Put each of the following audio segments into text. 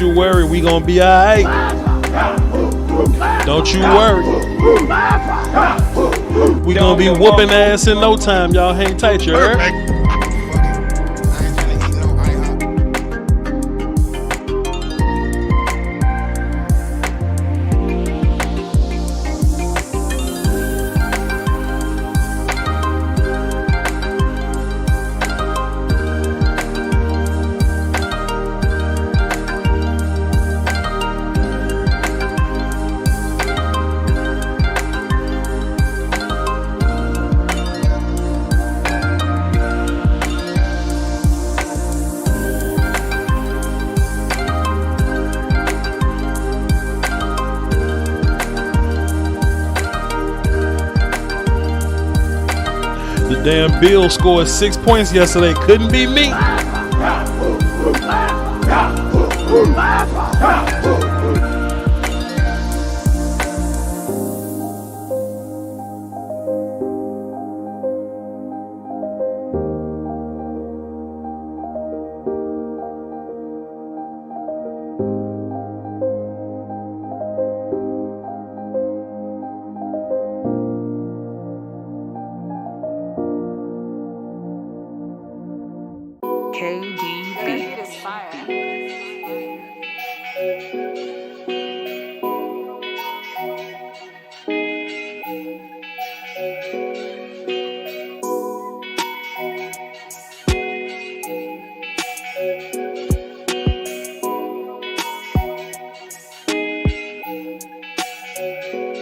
you worry, we gonna be alright. Don't you worry. We gonna be whooping ass in no time, y'all. Hang tight, you heard? The damn Bills scored 6 points yesterday. Couldn't be me.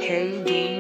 KDD.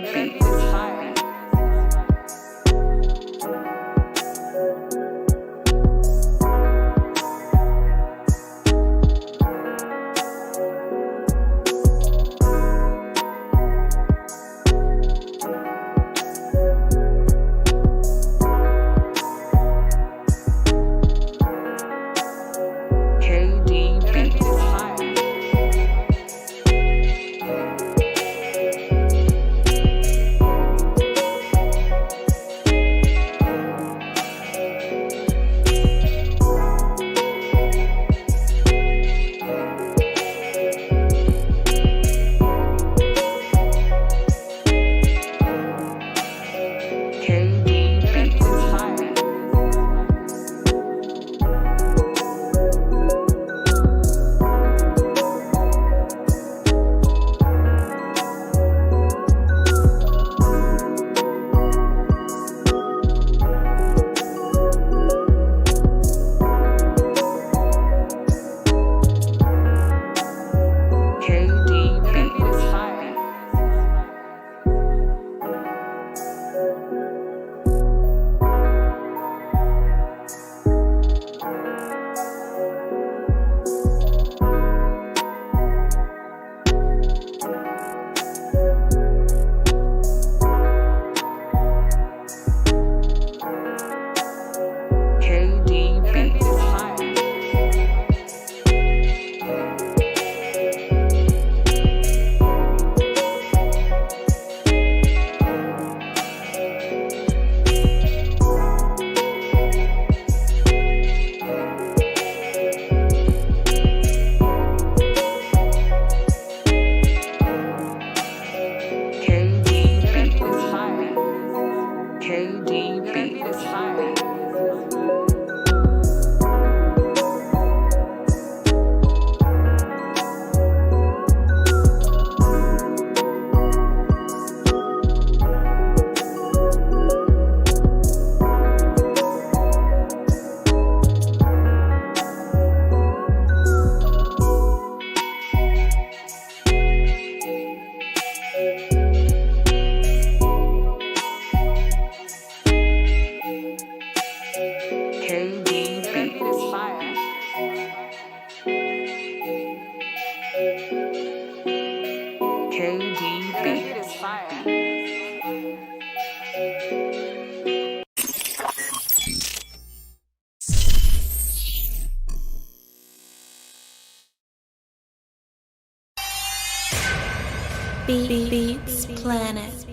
Beats Planet.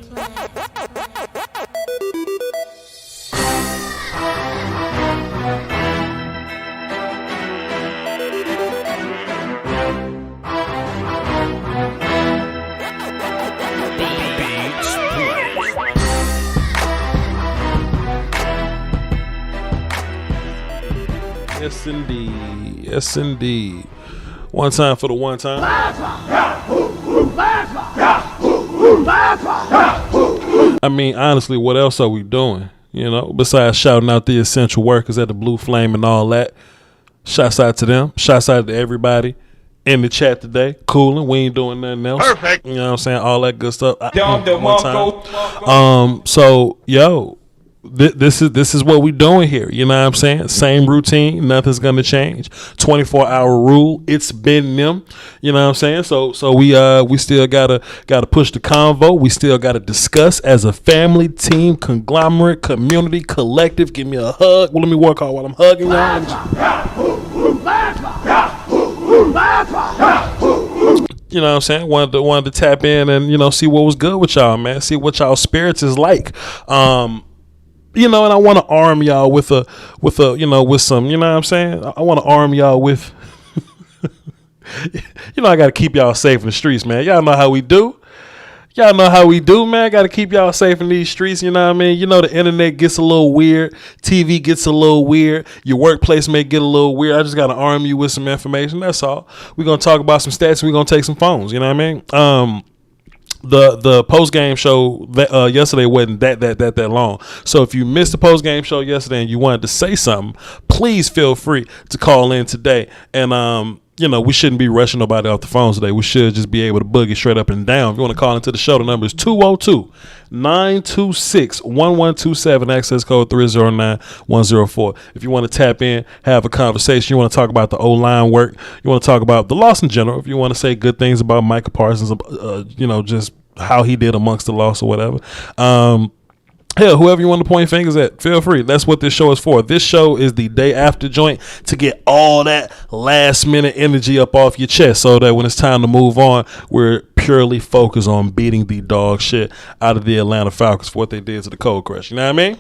Yes, indeed. Yes, indeed. One time for the one time. I mean, honestly, what else are we doing? You know, besides shouting out the essential workers at the Blue Flame and all that. Shouts out to them. Shouts out to everybody in the chat today. Cooling. We ain't doing nothing else. Perfect. You know what I'm saying? All that good stuff. One time. So, yo, this is what we doing here. You know what I'm saying? Same routine. Nothing's gonna change. 24-hour rule. It's been them. You know what I'm saying? So we still gotta push the convo. We still gotta discuss as a family, team, conglomerate, community, collective. Give me a hug. Well, let me work hard while I'm hugging y'all. You know what I'm saying? Wanted to tap in and, you know, see what was good with y'all, man. See what y'all spirits is like. You know, and I want to arm y'all with some, you know what I'm saying? I want to arm y'all with, you know, I got to keep y'all safe in the streets, man. Y'all know how we do. Y'all know how we do, man. Got to keep y'all safe in these streets, you know what I mean? You know, the internet gets a little weird. TV gets a little weird. Your workplace may get a little weird. I just got to arm you with some information. That's all. We're going to talk about some stats and we're going to take some phones, you know what I mean? The post game show yesterday wasn't that long. So if you missed the post game show yesterday and you wanted to say something, please feel free to call in today. And you know, we shouldn't be rushing nobody off the phone today. We should just be able to boogie straight up and down. If you want to call into the show, the number is 202-926-1127, access code 309104. If you want to tap in, have a conversation, you want to talk about the O-line work, you want to talk about the loss in general, if you want to say good things about Micah Parsons, you know, just how he did amongst the loss or whatever. Hell, whoever you want to point fingers at, feel free. That's what this show is for. This show is the day after joint to get all that last minute energy up off your chest so that when it's time to move on, we're purely focused on beating the dog shit out of the Atlanta Falcons for what they did to the Cold Crush. You know what I mean?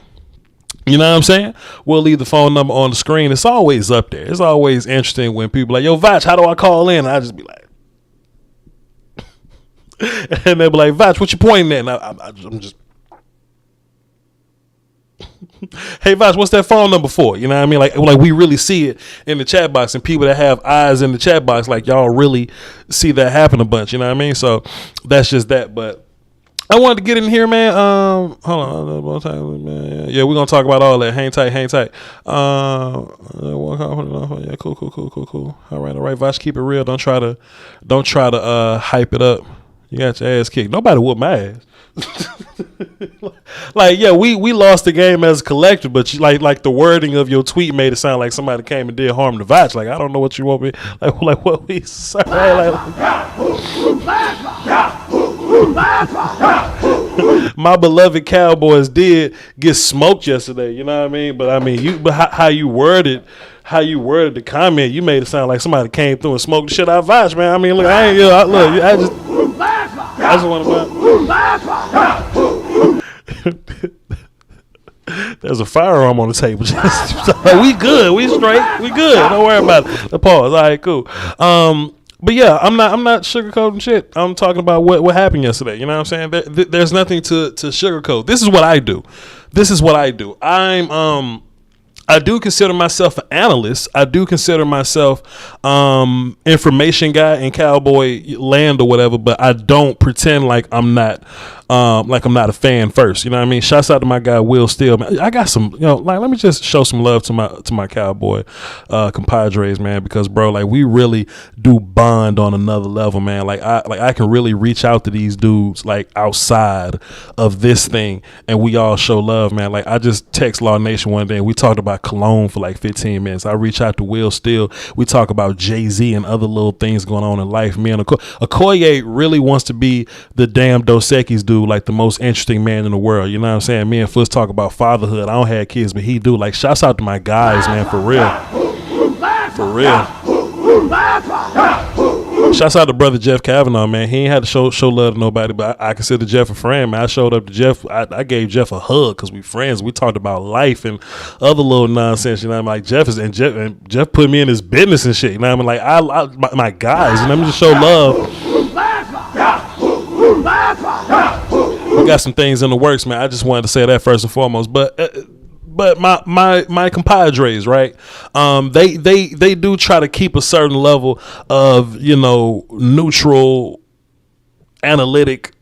You know what I'm saying? We'll leave the phone number on the screen. It's always up there. It's always interesting when people are like, yo, Voch, how do I call in? And I just be like, and they'll be like, Voch, what you pointing at? And I'm just, hey Voch, what's that phone number for? You know what I mean? Like we really see it in the chat box, and people that have eyes in the chat box, like y'all really see that happen a bunch. You know what I mean? So that's just that. But I wanted to get in here, man. Hold on, man. Yeah, we're gonna talk about all that. Hang tight. Yeah, cool. All right. Voch, keep it real. Don't try to hype it up. You got your ass kicked. Nobody whooped my ass. Like, yeah, we lost the game as a collective, but you, like the wording of your tweet made it sound like somebody came and did harm to Voch. Like, I don't know what you want me like what we say. My beloved Cowboys did get smoked yesterday. You know what I mean? But I mean, how you worded the comment, you made it sound like somebody came through and smoked the shit out of Voch, man. I mean, look, I just want to. There's a firearm on the table. We good. We straight. We good. Don't worry about it. The pause. All right, cool. But yeah, I'm not sugarcoating shit. I'm talking about what happened yesterday. You know what I'm saying? There's nothing to sugarcoat. This is what I do. I do consider myself an analyst. I do consider myself information guy in Cowboy land or whatever, but I don't pretend like I'm not a fan first. You know what I mean? Shouts out to my guy Will Steele, man. I got some, let me just show some love to my Cowboy compadres, man, because bro, like we really do bond on another level, man. Like I can really reach out to these dudes like outside of this thing, and we all show love, man. Like I just text Law Nation one day and we talked about cologne for like 15 minutes. I reach out to Will Steele. We talk about Jay-Z and other little things going on in life. Me and Okoye really wants to be the damn Dos Equis dude, like the most interesting man in the world. You know what I'm saying? Me and Foots talk about fatherhood. I don't have kids, but he do. Like, shouts out to my guys, man, for real. For real. Shouts out to brother Jeff Kavanaugh, man. He ain't had to show love to nobody, but I consider Jeff a friend, man. I showed up to Jeff. I gave Jeff a hug because we friends. We talked about life and other little nonsense. You know what I mean? Like Jeff put me in his business and shit. You know what I mean? Like my guys. And let me just show love. We got some things in the works, man. I just wanted to say that first and foremost. But but my compadres, right? They do try to keep a certain level of, neutral, analytic,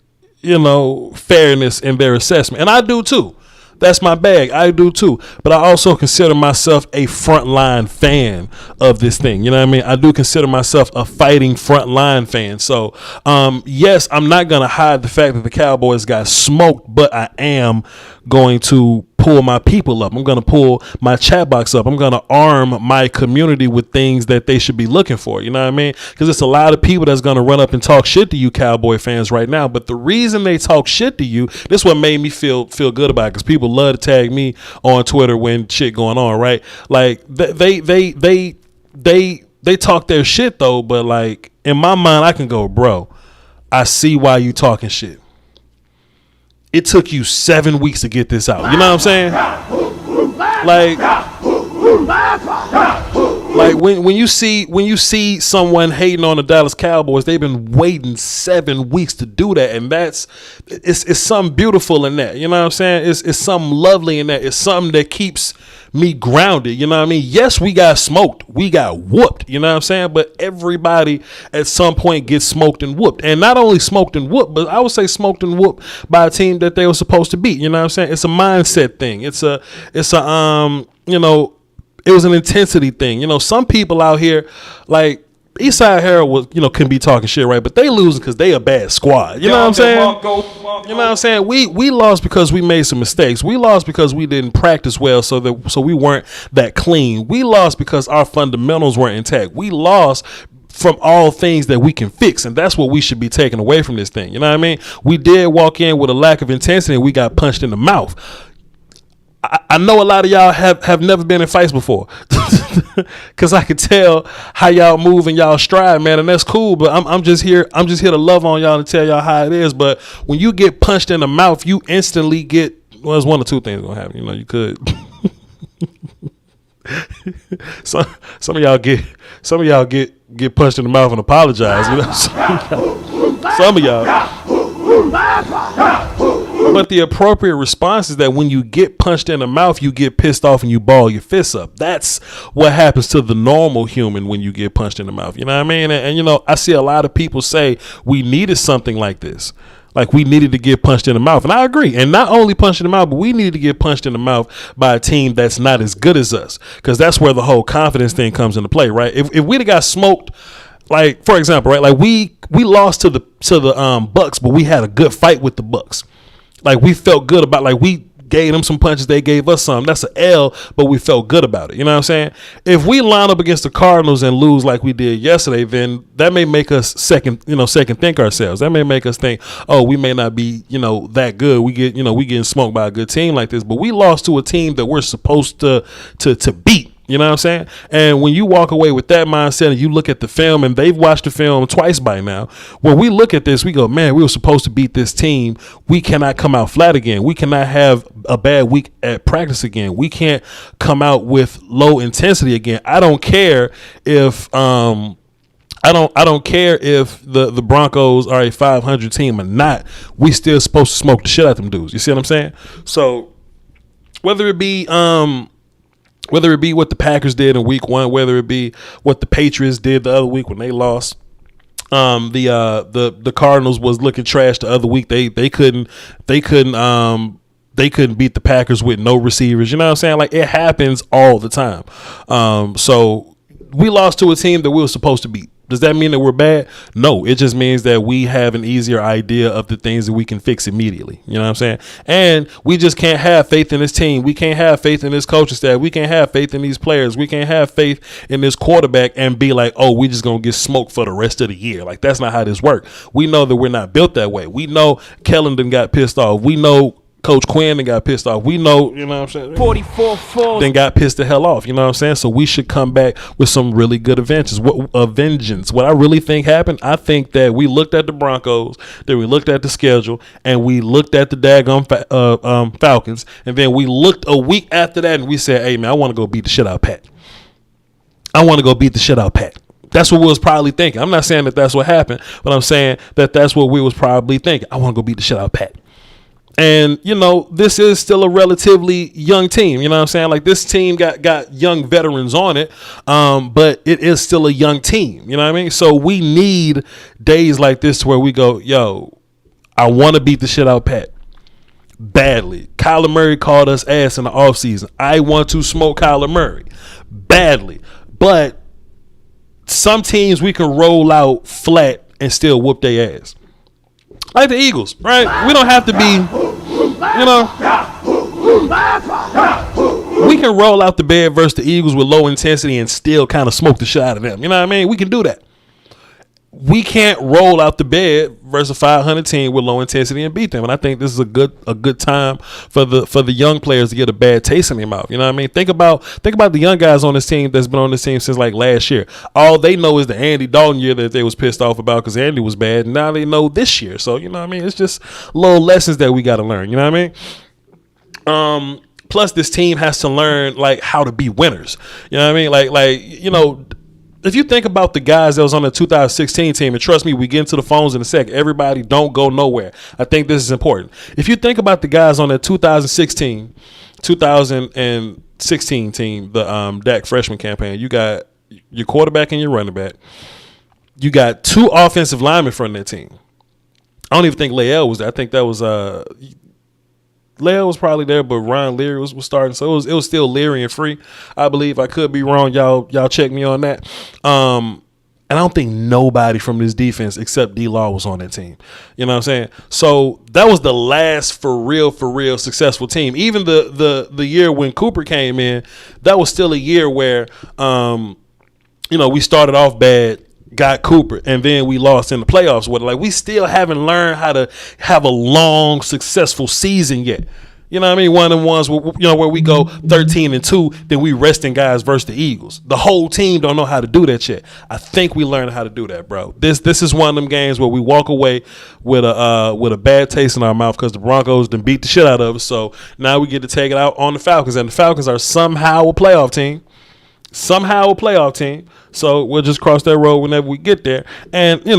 fairness in their assessment, and I do too. That's my bag. I do too. But I also consider myself a frontline fan of this thing. You know what I mean? I do consider myself a fighting frontline fan. So, yes, I'm not going to hide the fact that the Cowboys got smoked, but I am going to pull my people up. I'm going to pull my chat box up. I'm going to arm my community with things that they should be looking for. You know what I mean? Because it's a lot of people that's going to run up and talk shit to you Cowboy fans right now. But the reason they talk shit to you, this is what made me feel good about it, because people love to tag me on Twitter when shit going on, right? Like they talk their shit though, but like in my mind I can go, bro, I see why you talking shit. It took you 7 weeks to get this out. You know what I'm saying? Like when you see someone hating on the Dallas Cowboys, they've been waiting 7 weeks to do that, and it's something beautiful in that. You know what I'm saying? It's something lovely in that. It's something that keeps me grounded. You know what I mean? Yes, we got smoked. We got whooped. You know what I'm saying? But everybody at some point gets smoked and whooped. And not only smoked and whooped, but I would say smoked and whooped by a team that they were supposed to beat. You know what I'm saying? It's a mindset thing. It was an intensity thing. Some people out here, like Eastside Herald can be talking shit, right? But they losing because they a bad squad. You know what I'm saying? You know what I'm saying? We lost because we made some mistakes. We lost because we didn't practice well, so we weren't that clean. We lost because our fundamentals weren't intact. We lost from all things that we can fix, and that's what we should be taking away from this thing. You know what I mean? We did walk in with a lack of intensity, and we got punched in the mouth. I know a lot of y'all have never been in fights before, because I could tell how y'all move and y'all stride, man, and that's cool. But I'm just here to love on y'all and tell y'all how it is. But when you get punched in the mouth, you instantly get, well, there's one or two things gonna happen. You could. Some of y'all get punched in the mouth and apologize. Some of y'all. But the appropriate response is that when you get punched in the mouth, you get pissed off and you ball your fists up. That's what happens to the normal human when you get punched in the mouth. You know what I mean? And I see a lot of people say we needed something like this. Like we needed to get punched in the mouth. And I agree. And not only punched in the mouth, but we needed to get punched in the mouth by a team that's not as good as us. Because that's where the whole confidence thing comes into play, right? If we'd have got smoked, like, for example, right, like we lost to the Bucks, but we had a good fight with the Bucks. Like we felt good about, like we gave them some punches, they gave us some. That's an L, but we felt good about it. You know what I'm saying? If we line up against the Cardinals and lose like we did yesterday, then that may make us second think ourselves. That may make us think, oh, we may not be, that good. We getting smoked by a good team like this, but we lost to a team that we're supposed to beat. You know what I'm saying? And when you walk away with that mindset and you look at the film, and they've watched the film twice by now, when we look at this, we go, man, we were supposed to beat this team. We cannot come out flat again. We cannot have a bad week at practice again. We can't come out with low intensity again. I don't care if I don't care if the Broncos are a 500 team or not. We still supposed to smoke the shit out of them dudes. You see what I'm saying? So whether it be what the Packers did in week 1, whether it be what the Patriots did the other week when they lost, the Cardinals was looking trash the other week. They couldn't beat the Packers with no receivers. You know what I'm saying? Like, it happens all the time. So we lost to a team that we were supposed to beat. Does that mean that we're bad? No, it just means that we have an easier idea of the things that we can fix immediately. You know what I'm saying? And we just can't have faith in this team. We can't have faith in this coaching staff. We can't have faith in these players. We can't have faith in this quarterback and be like, oh, we just going to get smoked for the rest of the year. Like, that's not how this works. We know that we're not built that way. We know Kellen done got pissed off. We know Coach Quinn then got pissed off. We know, you know what I'm saying? 44-4. Then got pissed the hell off, you know what I'm saying? So we should come back with some really good vengeance. What I really think happened, I think that we looked at the Broncos, then we looked at the schedule, and we looked at the daggone Falcons, and then we looked a week after that and we said, hey, man, I want to go beat the shit out of Pat. That's what we was probably thinking. I'm not saying that that's what happened, but I'm saying that that's what we was probably thinking. I want to go beat the shit out of Pat. And, this is still a relatively young team. You know what I'm saying? Like, this team got young veterans on it, but it is still a young team. You know what I mean? So we need days like this where we go, yo, I want to beat the shit out Pat badly. Kyler Murray called us ass in the offseason. I want to smoke Kyler Murray badly. But some teams we can roll out flat and still whoop their ass. Like the Eagles, right? We don't have to be, we can roll out the bed versus the Eagles with low intensity and still kind of smoke the shit out of them. You know what I mean? We can do that. We can't roll out the bed versus a 500 team with low intensity and beat them. And I think this is a good time for the young players to get a bad taste in their mouth. You know what I mean? Think about the young guys on this team that's been on this team since like last year. All they know is the Andy Dalton year that they was pissed off about because Andy was bad. And now they know this year. So, you know what I mean? It's just little lessons that we got to learn. You know what I mean? Plus, this team has to learn like how to be winners. You know what I mean? If you think about the guys that was on the 2016 team, and trust me, we get into the phones in a sec. Everybody don't go nowhere. I think this is important. If you think about the guys on the 2016 team, the Dak freshman campaign, you got your quarterback and your running back. You got 2 offensive linemen from that team. I don't even think Leal was there. I think that was Leal was probably there, but Ryan Leary was starting, so it was still Leary and Free, I believe. I could be wrong. Y'all check me on that. And I don't think nobody from this defense except D-Law was on that team. You know what I'm saying? So that was the last for real successful team. Even the year when Cooper came in, that was still a year where we started off bad, got Cooper, and then we lost in the playoffs with it. Like, we still haven't learned how to have a long, successful season yet. You know what I mean? One of them ones where we go 13-2, then we resting guys versus the Eagles. The whole team don't know how to do that yet. I think we learned how to do that, bro. This is one of them games where we walk away with a bad taste in our mouth because the Broncos done beat the shit out of us. So now we get to take it out on the Falcons, and the Falcons are somehow a playoff team. So we'll just cross that road whenever we get there. And, they're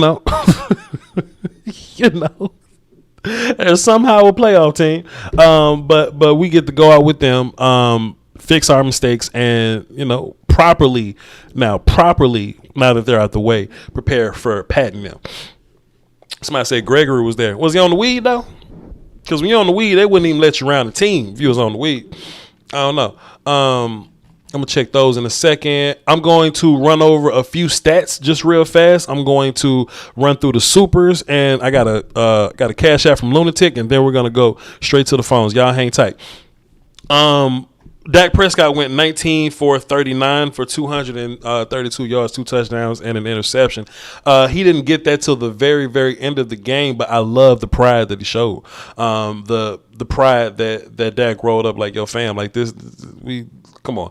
somehow a playoff team. But we get to go out with them, fix our mistakes, and, properly, now that they're out the way, prepare for patting them. Somebody said Gregory was there. Was he on the weed, though? Because when you're on the weed, they wouldn't even let you around the team if you was on the weed. I don't know. I'm going to check those in a second. I'm going to run over a few stats just real fast. I'm going to run through the supers, and I got a Cashapp from Lunatic, and then we're going to go straight to the phones. Y'all hang tight. Dak Prescott went 19 for 39 for 232 yards, 2 touchdowns, and an interception. He didn't get that till the very, very end of the game, but I love the pride that he showed. The pride that Dak rolled up like, yo, fam, like this, come on.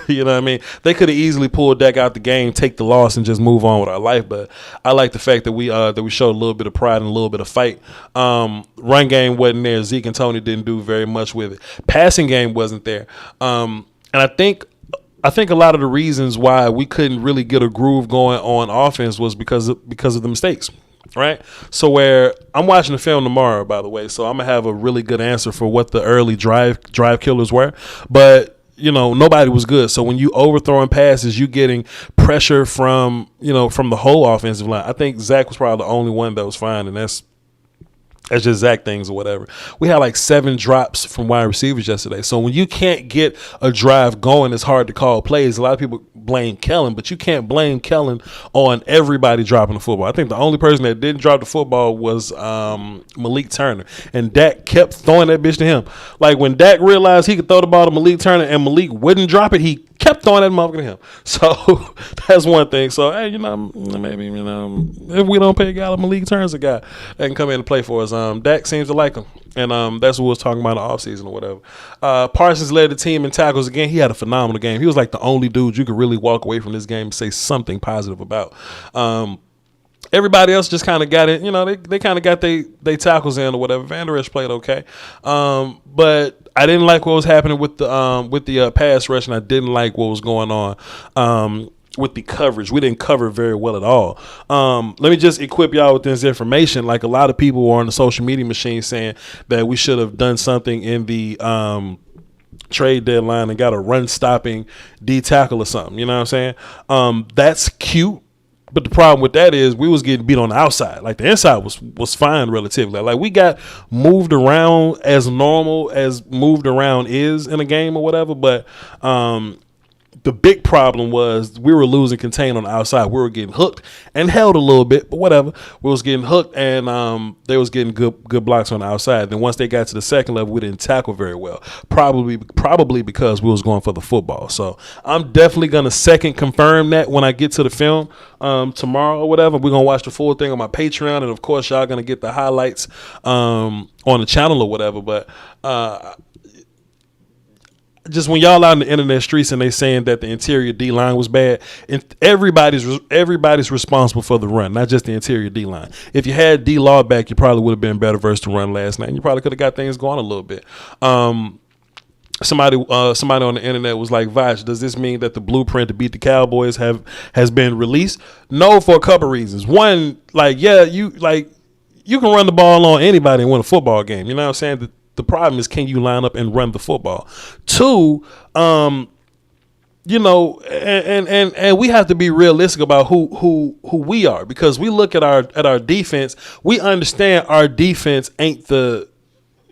You know what I mean? They could have easily pulled Dak out the game, take the loss, and just move on with our life. But I like the fact that we showed a little bit of pride and a little bit of fight. Run game wasn't there. Zeke and Tony didn't do very much with it. Passing game wasn't there. And I think a lot of the reasons why we couldn't really get a groove going on offense was because of the mistakes. Right. So where I'm watching the film tomorrow, by the way, so I'm gonna have a really good answer for what the early drive killers were. But nobody was good. So when you overthrowing passes, you getting pressure from the whole offensive line. I think Zach was probably the only one that was fine, and that's just Zach things or whatever. We had like 7 drops from wide receivers yesterday. So when you can't get a drive going, it's hard to call plays. A lot of people blame Kellen, but you can't blame Kellen on everybody dropping the football. I think the only person that didn't drop the football was Malik Turner. And Dak kept throwing that bitch to him. Like when Dak realized he could throw the ball to Malik Turner and Malik wouldn't drop it, he kept throwing that motherfucker to him. So that's one thing. So, hey, maybe, if we don't pay a guy like Malik Turner's a guy that can come in and play for us. Dak seems to like him. And that's what we was talking about in the offseason or whatever. Parsons led the team in tackles again. He had a phenomenal game. He was like the only dude you could really walk away from this game and say something positive about. Everybody else just kind of got it. They kind of got they tackles in or whatever. Van Der Esch played okay. But I didn't like what was happening with the pass rush, and I didn't like what was going on with the coverage. We didn't cover very well at all. Let me just equip y'all with this information. Like, a lot of people were on the social media machine saying that we should have done something in the trade deadline and got a run stopping D tackle or something. You know what I'm saying? That's cute. But the problem with that is we was getting beat on the outside. Like, the inside was fine relatively. Like, we got moved around as normal as moved around is in a game or whatever. But the big problem was we were losing contain on the outside. We were getting hooked and held a little bit, but whatever. We was getting hooked, and they was getting good blocks on the outside. Then once they got to the second level, we didn't tackle very well. Probably because we was going for the football. So I'm definitely gonna second confirm that when I get to the film tomorrow or whatever. We're gonna watch the full thing on my Patreon, and of course y'all gonna get the highlights on the channel or whatever. But just when y'all out in the internet streets and they saying that the interior D line was bad, and everybody's responsible for the run, not just the interior D line. If you had D Law back, you probably would have been better versus the run last night, and you probably could have got things going a little bit. Somebody on the internet was like, Voch, does this mean that the blueprint to beat the Cowboys has been released? No, for a couple reasons. One, like, yeah, you can run the ball on anybody and win a football game. You know what I'm saying? The problem is, can you line up and run the football? Two, you know, and we have to be realistic about who we are, because we look at our defense. We understand our defense ain't the,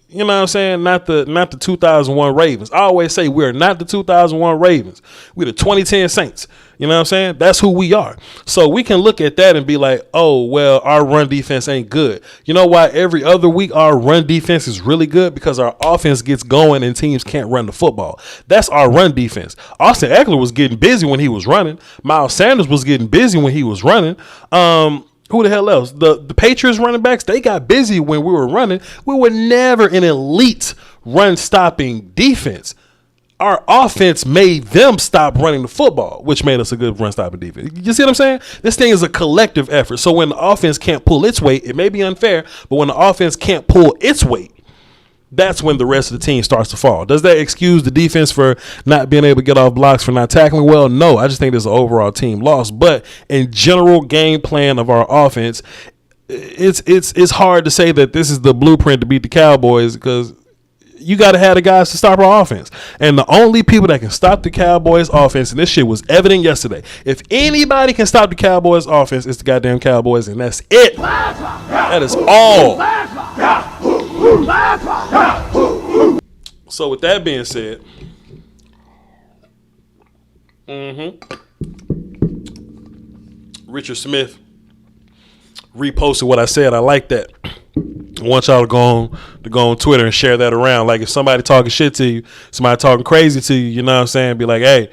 you know what I'm saying, not the 2001 Ravens. I always say we're not the 2001 Ravens. We're the 2010 Saints. You know what I'm saying? That's who we are. So we can look at that and be like, oh, well, our run defense ain't good. You know why every other week our run defense is really good? Because our offense gets going and teams can't run the football. That's our run defense. Austin Eckler was getting busy when he was running. Miles Sanders was getting busy when he was running. Who the hell else? The Patriots running backs, they got busy when we were running. We were never an elite run-stopping defense. Our offense made them stop running the football, which made us a good run-stopping defense. You see what I'm saying? This thing is a collective effort. So when the offense can't pull its weight, it may be unfair, but when the offense can't pull its weight, that's when the rest of the team starts to fall. Does that excuse the defense for not being able to get off blocks, for not tackling well? No, I just think there's an overall team loss. But in general game plan of our offense, it's hard to say that this is the blueprint to beat the Cowboys, because you got to have the guys to stop our offense. And the only people that can stop the Cowboys offense, and this shit was evident yesterday, if anybody can stop the Cowboys offense, it's the goddamn Cowboys, and that's it. That is all. So with that being said, Richard Smith reposted what I said. I like that. I want y'all to go on Twitter and share that around. Like, if somebody talking shit to you, somebody talking crazy to you, you know what I'm saying? Be like, hey,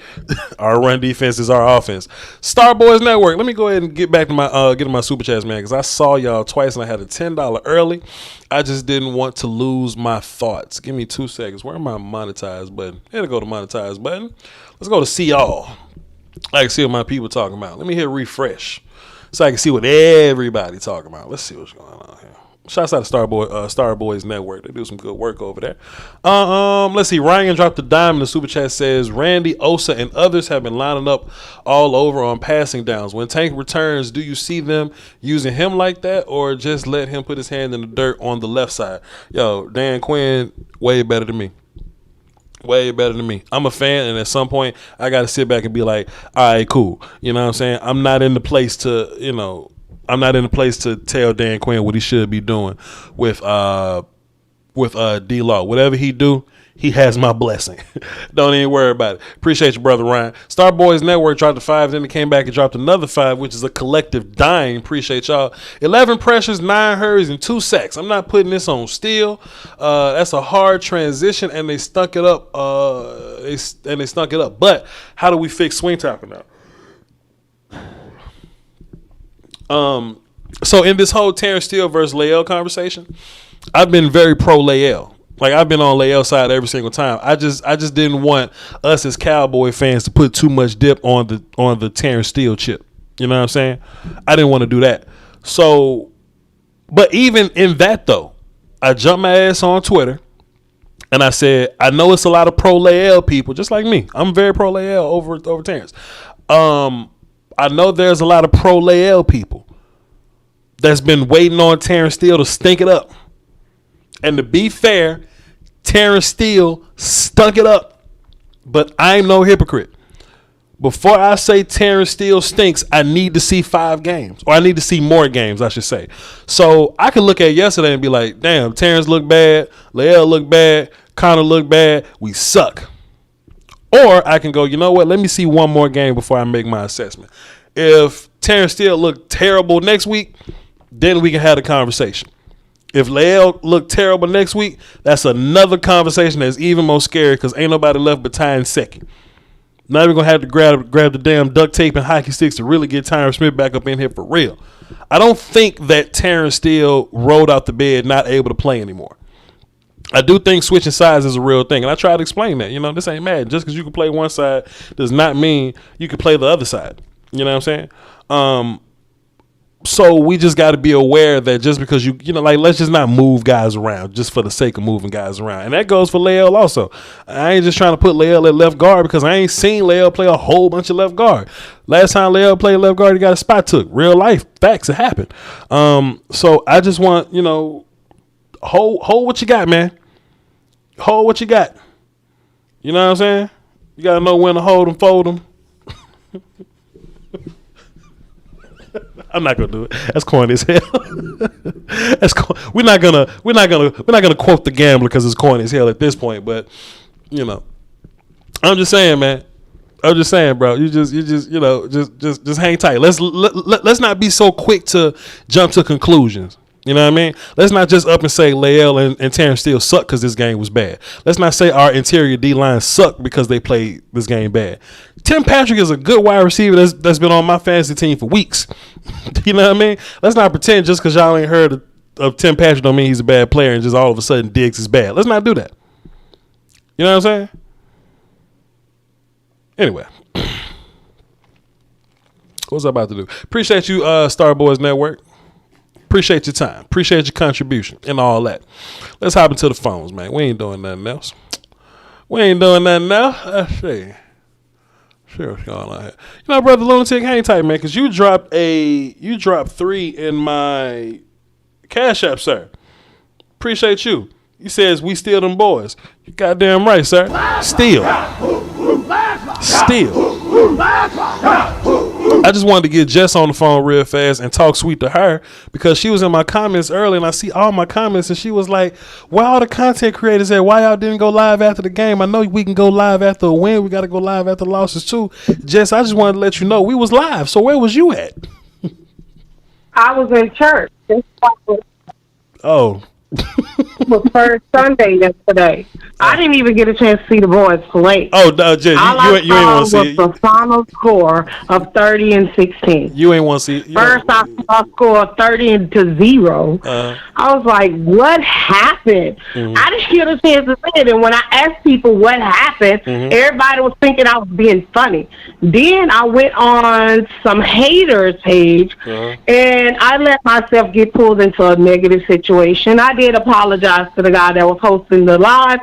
our run defense is our offense. Starboys Network. Let me go ahead and get back to my get to my super chats, man, because I saw y'all twice and I had a $10 early. I just didn't want to lose my thoughts. Give me 2 seconds. Where am my monetize button? Here to go to monetize button. Let's go to see y'all. I can see what my people talking about. Let me hit refresh so I can see what everybody talking about. Let's see what's going on here. Shouts out to Starboys Network. They do some good work over there. Let's see. Ryan dropped a dime in the super chat. Says Randy, Osa, and others have been lining up all over on passing downs. When Tank returns, do you see them using him like that, or just let him put his hand in the dirt on the left side? Yo, Dan Quinn, way better than me. Way better than me. I'm a fan, and at some point, I got to sit back and be like, all right, cool. You know what I'm saying? I'm not in the place to, tell Dan Quinn what he should be doing with D-Law. Whatever he do, he has my blessing. Don't even worry about it. Appreciate you, brother Ryan. Starboys Network dropped the 5, then it came back and dropped another 5, which is a collective dime. Appreciate y'all. 11 pressures, 9 hurries, and 2 sacks. I'm not putting this on steel. That's a hard transition, and they stunk it up. But how do we fix swing tackle now? So in this whole Terrence Steele versus Lael conversation, I've been very pro Lael. Like, I've been on Lael's side every single time. I just didn't want us as Cowboy fans to put too much dip on the Terrence Steele chip. You know what I'm saying? I didn't want to do that. So, but even in that though, I jumped my ass on Twitter and I said, I know it's a lot of pro Lael people, just like me. I'm very pro Lael over Terrence. I know there's a lot of pro Lael people that's been waiting on Terrence Steele to stink it up. And to be fair, Terrence Steele stunk it up. But I'm no hypocrite. Before I say Terrence Steele stinks, I need to see 5 games. Or I need to see more games, I should say. So I could look at yesterday and be like, damn, Terrence looked bad. Lael looked bad. Connor looked bad. We suck. Or I can go, you know what? Let me see one more game before I make my assessment. If Terrence Steele looked terrible next week, then we can have a conversation. If Lael looked terrible next week, that's another conversation that's even more scary because ain't nobody left but Ty and second. Now we're going to have to grab the damn duct tape and hockey sticks to really get Tyron Smith back up in here for real. I don't think that Terrence Steele rolled out the bed not able to play anymore. I do think switching sides is a real thing. And I try to explain that. You know, this ain't mad. Just because you can play one side does not mean you can play the other side. You know what I'm saying? So we just got to be aware that just because you know, like, let's just not move guys around just for the sake of moving guys around. And that goes for Lael also. I ain't just trying to put Lael at left guard because I ain't seen Lael play a whole bunch of left guard. Last time Lael played left guard, he got a spot took. Real life facts, it happened. So I just want, you know, hold what you got, man. Hold what you got. You know what I'm saying? You got to know when to hold them, fold them. I'm not gonna do it. That's corny as hell. We're not gonna quote the gambler because it's corny as hell at this point. But you know, I'm just saying, man. I'm just saying, bro. You just you know, just hang tight. Let's not be so quick to jump to conclusions. You know what I mean? Let's not just up and say Lael and Terrence Steele suck because this game was bad. Let's not say our interior D-line sucked because they played this game bad. Tim Patrick is a good wide receiver that's been on my fantasy team for weeks. You know what I mean? Let's not pretend just because y'all ain't heard of Tim Patrick don't mean he's a bad player and just all of a sudden Diggs is bad. Let's not do that. You know what I'm saying? Anyway. What's I about to do? Appreciate you, Star Boys Network. Appreciate your time. Appreciate your contribution and all that. Let's hop into the phones, man. We ain't doing nothing else. Let's see. Sure, what's going on here. You know, brother Lunatic, hang tight, man, because you dropped 3 in my Cashapp, sir. Appreciate you. He says we steal them boys. You goddamn right, sir. Steal. I just wanted to get Jess on the phone real fast and talk sweet to her because she was in my comments early and I see all my comments and she was like, where all the content creators at? Why y'all didn't go live after the game? I know we can go live after a win. We got to go live after losses too. Jess, I just wanted to let you know we was live. So where was you at? I was in church. Oh. It was first Sunday yesterday. I didn't even get a chance to see the boys play. Oh, Jess, you ain't want to see it. The final score of 30-16. You ain't want to see it. First, I saw a score of 30-0. I was like, "What happened?" I didn't get a chance to see it, and when I asked people what happened, everybody was thinking I was being funny. Then I went on some haters page, and I let myself get pulled into a negative situation. I did apologize to the guy that was hosting the live,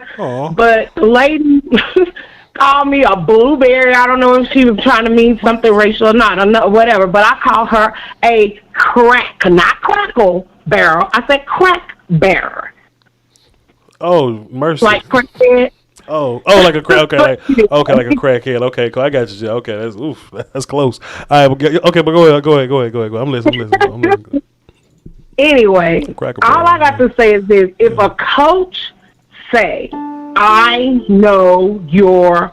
but the lady called me a blueberry. I don't know if she was trying to mean something racial or not, or whatever, but I called her a crack, not crackle barrel. I said crack bearer. Oh, mercy. Like crackhead. Oh, like a crack. Okay, like a crackhead. Okay, cool. I got you. Okay, that's close. All right, okay, but go ahead. I'm listening. Anyway, all I got to say is this: if a coach say, "I know your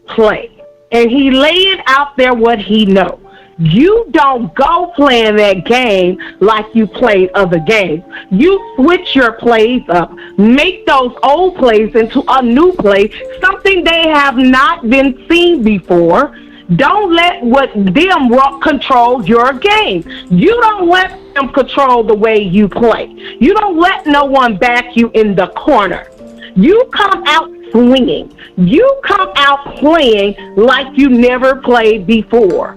play," and he laid out there what he know, you don't go playing that game like you played other games. You switch your plays up, make those old plays into a new play, something they have not been seen before. Don't let them control your game. You don't let them control the way you play. You don't let no one back you in the corner. You come out swinging. You come out playing like you never played before.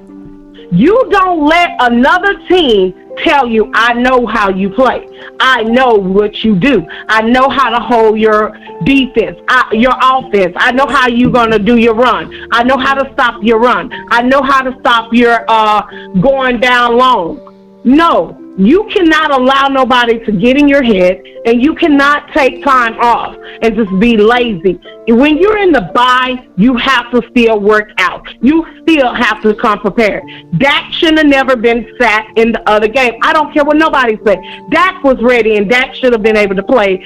You don't let another team tell you, I know how you play. I know what you do. I know how to hold your defense, your offense. I know how you're going to do your run. I know how to stop your run. I know how to stop your going down long. No, you cannot allow nobody to get in your head, and you cannot take time off and just be lazy. When you're in the bye, you have to still work out. You still have to come prepared. Dak should have never been sat in the other game. I don't care what nobody said. Dak was ready, and Dak should have been able to play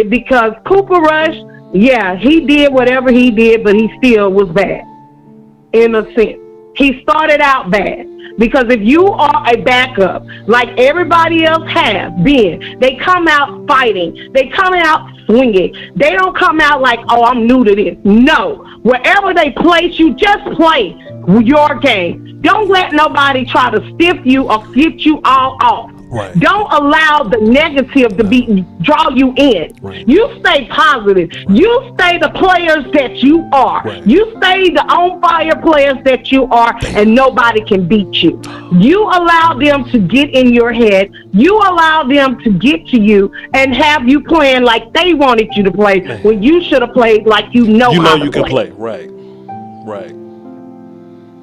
because Cooper Rush, yeah, he did whatever he did, but he still was bad in a sense. He started out bad. Because if you are a backup, like everybody else has been, they come out fighting. They come out swinging. They don't come out like, oh, I'm new to this. No. Wherever they place you, just play your game. Don't let nobody try to stiff you or get you all off. Right. Don't allow the negative to draw you in. Right. You stay positive. Right. You stay the players that you are. Right. You stay the on-fire players that you are, and nobody can beat you. You allow them to get in your head. You allow them to get to you and have you playing like they wanted you to play when you should have played like you know how to can play. Right. Right.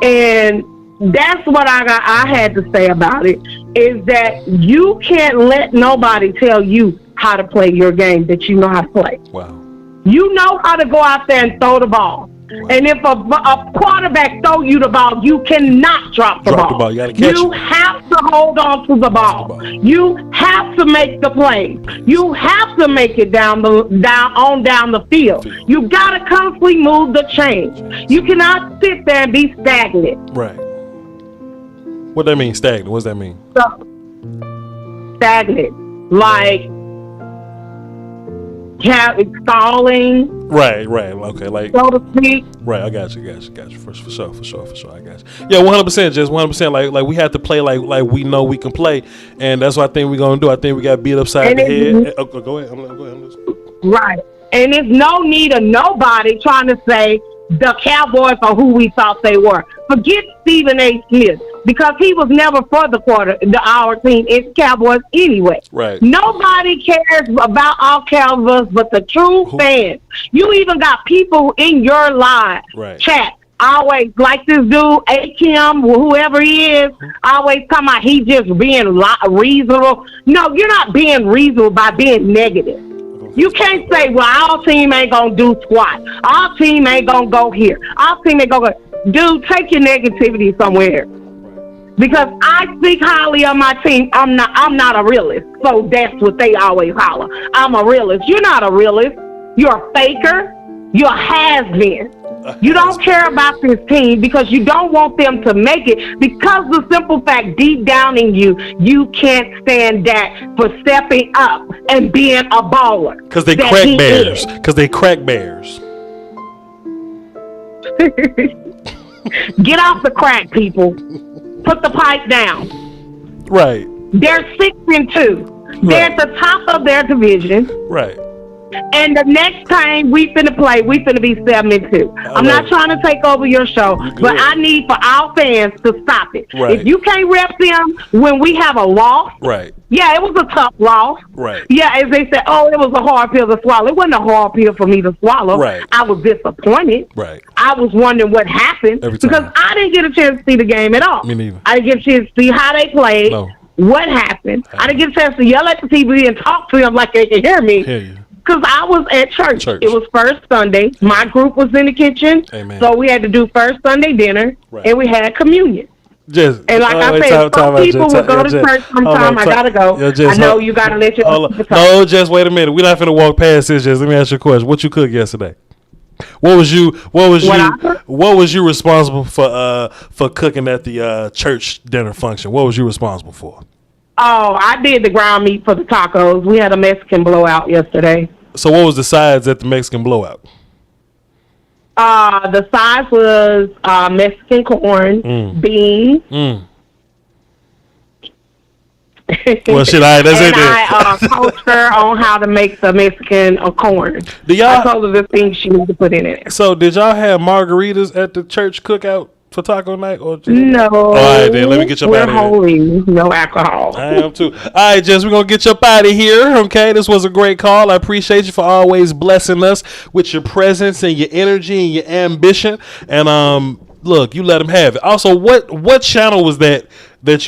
And that's what I had to say about it, is that you can't let nobody tell you how to play your game that you know how to play. Wow. You know how to go out there and throw the ball. Wow. And if a quarterback throw you the ball, you cannot drop the ball. You gotta catch it. Have to hold on to the ball. You have to make the play. You have to make it down the field. You gotta constantly move the chains. You cannot sit there and be stagnant. Right. What that mean, stagnant? What's that mean? Stagnant, like stalling. Right. Okay, like so to speak. Right, I got you. For sure. I got you. Yeah, 100%, just 100%. Like we have to play like we know we can play, and that's what I think we're gonna do. I think we got beat upside the head. Go ahead. Right, and there's no need of nobody trying to say the Cowboys are who we thought they were. Forget Stephen A. Smith, because he was never for our team. It's Cowboys anyway. Right. Nobody cares about our Cowboys but the true fans. You even got people in your live chat always like this dude, A-Kim, whoever he is, always talking about he just being reasonable. No, you're not being reasonable by being negative. You can't say, well, our team ain't going to do squat. Our team ain't going to go here. Our team ain't going to go. Dude, take your negativity somewhere. Because I speak highly of my team. I'm not a realist. So that's what they always holler. I'm a realist. You're not a realist. You're a faker. You're a has-been. You don't care about this team because you don't want them to make it, because the simple fact deep down in you, you can't stand that for stepping up and being a baller. Because they crack bears. Because they crack bears. Get off the crack, people. Put the pipe down. Right. They're 6-2. They're at the top of their division. Right. And the next time we finna play, we finna be 7-2. I'm not trying to take over your show, but I need for our fans to stop it. Right. If you can't rep them when we have a loss, yeah, it was a tough loss. Right. Yeah, as they said, oh, it was a hard pill to swallow. It wasn't a hard pill for me to swallow. Right. I was disappointed. Right. I was wondering what happened because I didn't get a chance to see the game at all. Me neither. I didn't get a chance to see how they played. No. What happened? I didn't get a chance to yell at the TV and talk to them like they could hear me. Hear you. Because I was at church. It was first Sunday. My group was in the kitchen. Amen. So we had to do first Sunday dinner, and we had communion. And like I said, some people will go to church sometime. I got to go. I know you got to let your people talk. No, just wait a minute. We're not going to walk past this. Just let me ask you a question. What you cooked yesterday? What was you responsible for cooking at the church dinner function? What was you responsible for? Oh, I did the ground meat for the tacos. We had a Mexican blowout yesterday. So what was the sides at the Mexican blowout? The sides was Mexican corn, beans. Well, shit, all right, that's and it then. I coached her on how to make the Mexican corn. I told her the things she needed to put in it. So did y'all have margaritas at the church cookout for taco night? Or no. All right, then let me get you We're out of here. holy. No alcohol. I am too. All right, Jess, we're gonna get you up out of here. Okay, this was a great call. I appreciate you for always blessing us with your presence and your energy and your ambition. And look, you let them have it. Also, what channel was that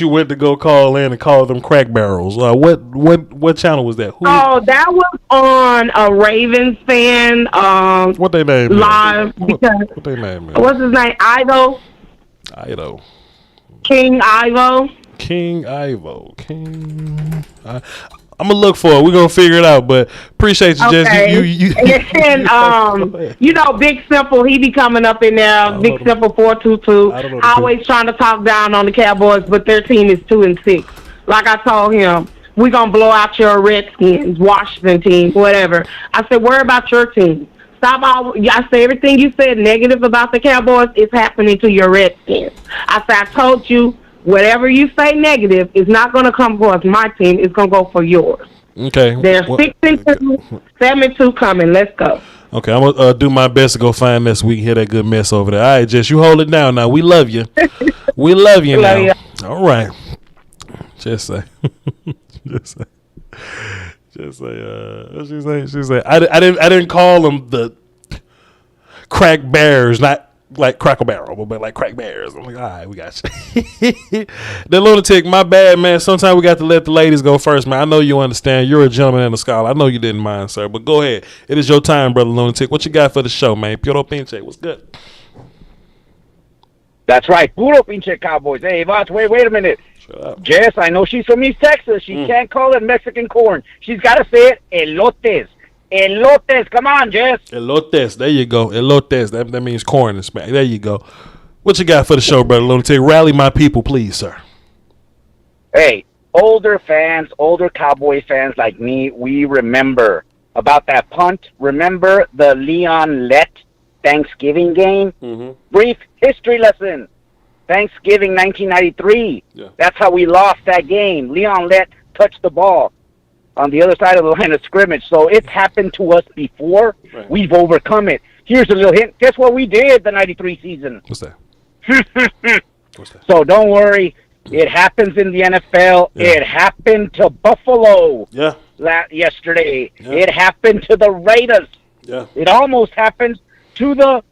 you went to go call in and call them crack barrels? What channel was that? Oh, that was on a Ravens fan. What they name? Live. What they name? What's his name? Ivo. King Ivo. I'm gonna look for it. We're gonna figure it out. But appreciate you, okay. Jess. And you know, Big Simple, he be coming up in there. Big Simple 422. Always trying to talk down on the Cowboys, but their team is 2-6. Like I told him, we gonna blow out your Redskins, Washington team, whatever. I said, worry about your team. Stop all. I say everything you said negative about the Cowboys is happening to your Redskins. I said, I told you. Whatever you say negative is not going to come towards my team. It's going to go for yours. Okay. There's 6-2, 7-2 coming. Let's go. Okay, I'm going to do my best to go find this. We can hear that good mess over there. All right, Jess, you hold it down now. We love you. We love you now. You. All right. Just say. What she say? I didn't call them the crack bears, not like Crackle Barrel, but like crack bears. I'm like, all right, we got you. The Lunatic, my bad, man. Sometimes we got to let the ladies go first, man. I know you understand. You're a gentleman and a scholar. I know you didn't mind, sir, but go ahead. It is your time, brother Lunatic. What you got for the show, man? Puro pinche, what's good? That's right. Puro pinche Cowboys. Hey, Voch, wait a minute. Shut up. Jess, I know she's from East Texas. She can't call it Mexican corn. She's got to say it elotes. Elotes, come on, Jess. Elotes, there you go. Elotes, that means corn in Spanish. There you go. What you got for the show, brother Lunatic? Rally my people, please, sir. Hey, older Cowboy fans like me, we remember about that punt. Remember the Leon Lett Thanksgiving game? Mm-hmm. Brief history lesson. Thanksgiving 1993. Yeah. That's how we lost that game. Leon Lett touched the ball on the other side of the line of scrimmage. So it's happened to us before. Right. We've overcome it. Here's a little hint. Guess what we did the 93 season? What's that? So don't worry. It happens in the NFL. Yeah. It happened to Buffalo yesterday. Yeah. It happened to the Raiders. Yeah. It almost happened to the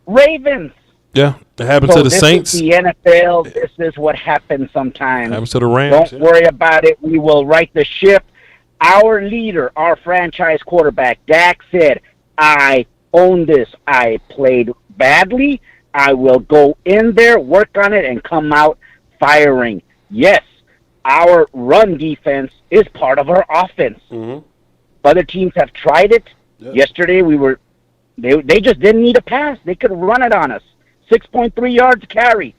Ravens. Yeah, it happened to the Saints. Is the NFL, this is what happens sometimes. It happens to the Rams. Don't worry about it. We will right the ship. Our leader, our franchise quarterback, Dak, said, I own this. I played badly. I will go in there, work on it, and come out firing. Yes, our run defense is part of our offense. Mm-hmm. Other teams have tried it. Yep. Yesterday, they just didn't need a pass. They could run it on us. 6.3 yards a carry.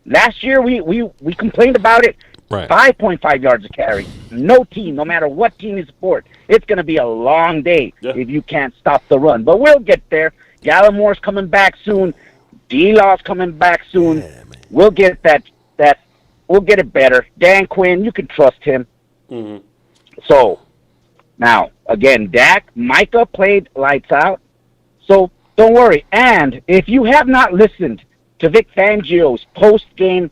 Last year, we complained about it. Right. 5.5 yards a carry. No team, no matter what team you support, it's going to be a long day if you can't stop the run. But we'll get there. Gallimore's coming back soon. D-Law's coming back soon. Yeah, we'll get that. We'll get it better. Dan Quinn, you can trust him. Mm-hmm. So, now, again, Dak, Micah played lights out. So, don't worry. And if you have not listened to Vic Fangio's post-game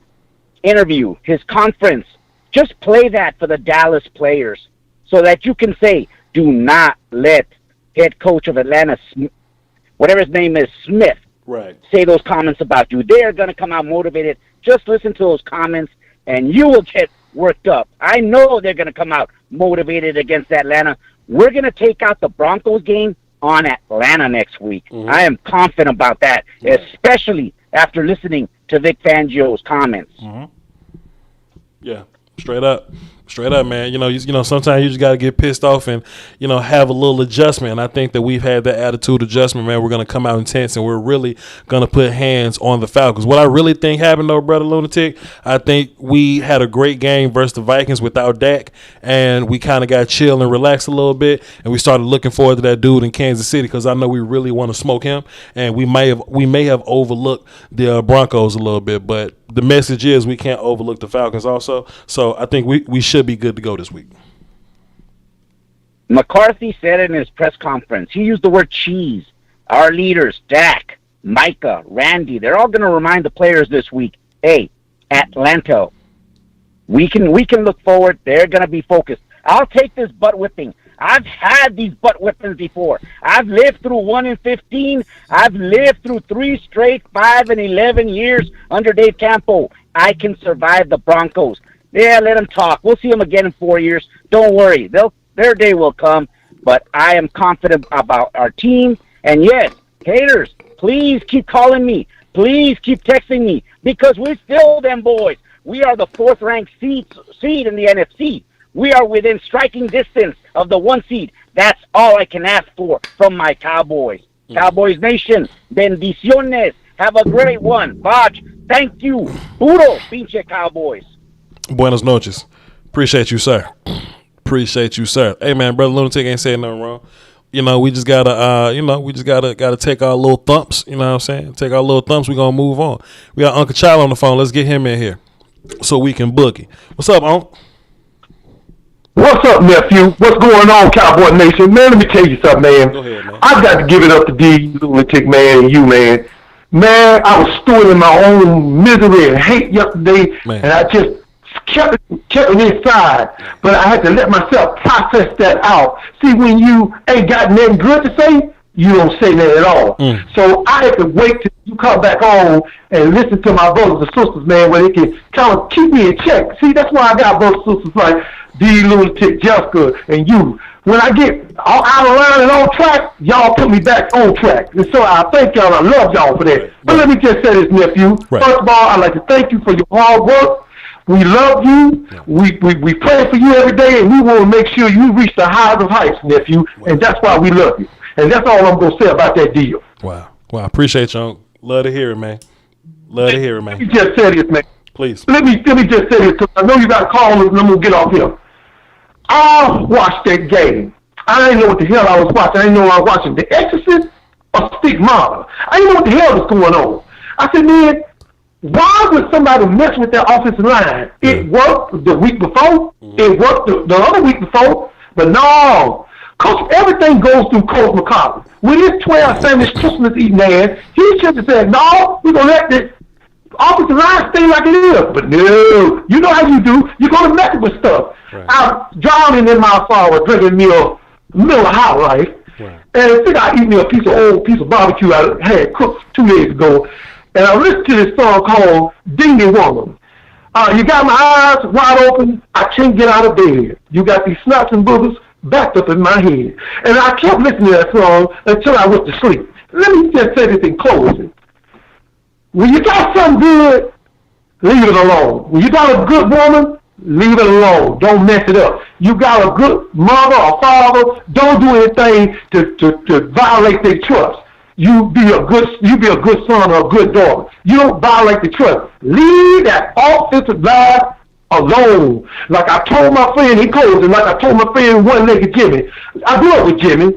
interview, his conference, just play that for the Dallas players so that you can say, do not let head coach of Atlanta, whatever his name is, Smith, say those comments about you. They are going to come out motivated. Just listen to those comments, and you will get worked up. I know they're going to come out motivated against Atlanta. We're going to take out the Broncos game on Atlanta next week. Mm-hmm. I am confident about that, especially after listening to Vic Fangio's comments. Mm-hmm. Yeah, straight up, man. You know, sometimes you just got to get pissed off and, have a little adjustment. And I think that we've had that attitude adjustment, man. We're going to come out intense and we're really going to put hands on the Falcons. What I really think happened, though, brother Lunatic, I think we had a great game versus the Vikings without Dak, and we kind of got chill and relaxed a little bit, and we started looking forward to that dude in Kansas City because I know we really want to smoke him, and we may have overlooked the Broncos a little bit, but the message is we can't overlook the Falcons also. So I think we should be good to go this week. McCarthy said it in his press conference. He used the word cheese. Our leaders, Dak, Micah, Randy, they're all going to remind the players this week, hey, Atlanta, we can look forward. They're going to be focused. I'll take this butt whipping. I've had these butt whippings before. I've lived through 1 in 15. I've lived through 3 straight 5 and 11 years under Dave Campo. I can survive the Broncos. Yeah, let them talk. We'll see them again in 4 years. Don't worry. Their day will come. But I am confident about our team. And yes, haters, please keep calling me. Please keep texting me because we're still them boys. We are the 4th-ranked seed in the NFC. We are within striking distance of the 1 seed. That's all I can ask for from my Cowboys. Cowboys Nation, bendiciones. Have a great one. Voch, thank you. Puro pinche Cowboys. Buenas noches. Appreciate you, sir. Appreciate you, sir. Hey, man, Brother Lunatic ain't saying nothing wrong. We just gotta take our little thumps. You know what I'm saying? Take our little thumps. We're gonna move on. We got Uncle Child on the phone. Let's get him in here so we can boogie. What's up, Unc? What's up, nephew? What's going on, Cowboy Nation? Man, let me tell you something, man. Go ahead, man. I've got to give it up to D, Lunatic, man, and you, man. Man, I was stewing in my own misery and hate yesterday, and I just kept it inside. But I had to let myself process that out. See, when you ain't got nothing good to say, you don't say that at all. So I had to wait till you come back home and listen to my brothers and sisters, man, where they can kind of keep me in check. See, that's why I got brothers and sisters like D, Lunatic, Jessica, and you. When I get out of line and on track, y'all put me back on track. And so I thank y'all. I love y'all for that. But let me just say this, nephew. First of all, I'd like to thank you for your hard work. We love you. We pray for you every day, and we want to make sure you reach the highest of heights, nephew. And that's why we love you. And that's all I'm going to say about that deal. Wow. Appreciate you, Uncle. Love to hear it, man. Love to hear it, man. Let me just say this, man. Please. Let me just say this, because I know you got to call us, and I'm going to get off here. I watched that game. I didn't know what the hell I was watching. I didn't know I was watching The Exorcist or Stigmata. I didn't know what the hell was going on. I said, man, why would somebody mess with their offensive line? It worked the week before. It worked the other week before. But no. Coach, everything goes through Coach McCollum. With his 12 sandwich Christmas eating ass, he should have said, no, we're going to let this offensive line stay like it is. But no, you know how you do. You're going to mess with stuff. Right. I'm drowning in my sorrow, drinking me a Miller High Life. Right. And I think I eat me a piece of barbecue I had cooked 2 days ago. And I listened to this song called Dingy Woman. You got my eyes wide open. I can't get out of bed. You got these snaps and boogers backed up in my head. And I kept listening to that song until I went to sleep. Let me just say this in closing. When you got something good, leave it alone. When you got a good woman, leave it alone. Don't mess it up. You got a good mother or father, don't do anything to violate their trust. You be a good son or a good daughter. You don't violate the trust. Leave that offensive line alone. Like I told my friend, he closed, and like I told my friend one-legged Jimmy. I grew up with Jimmy.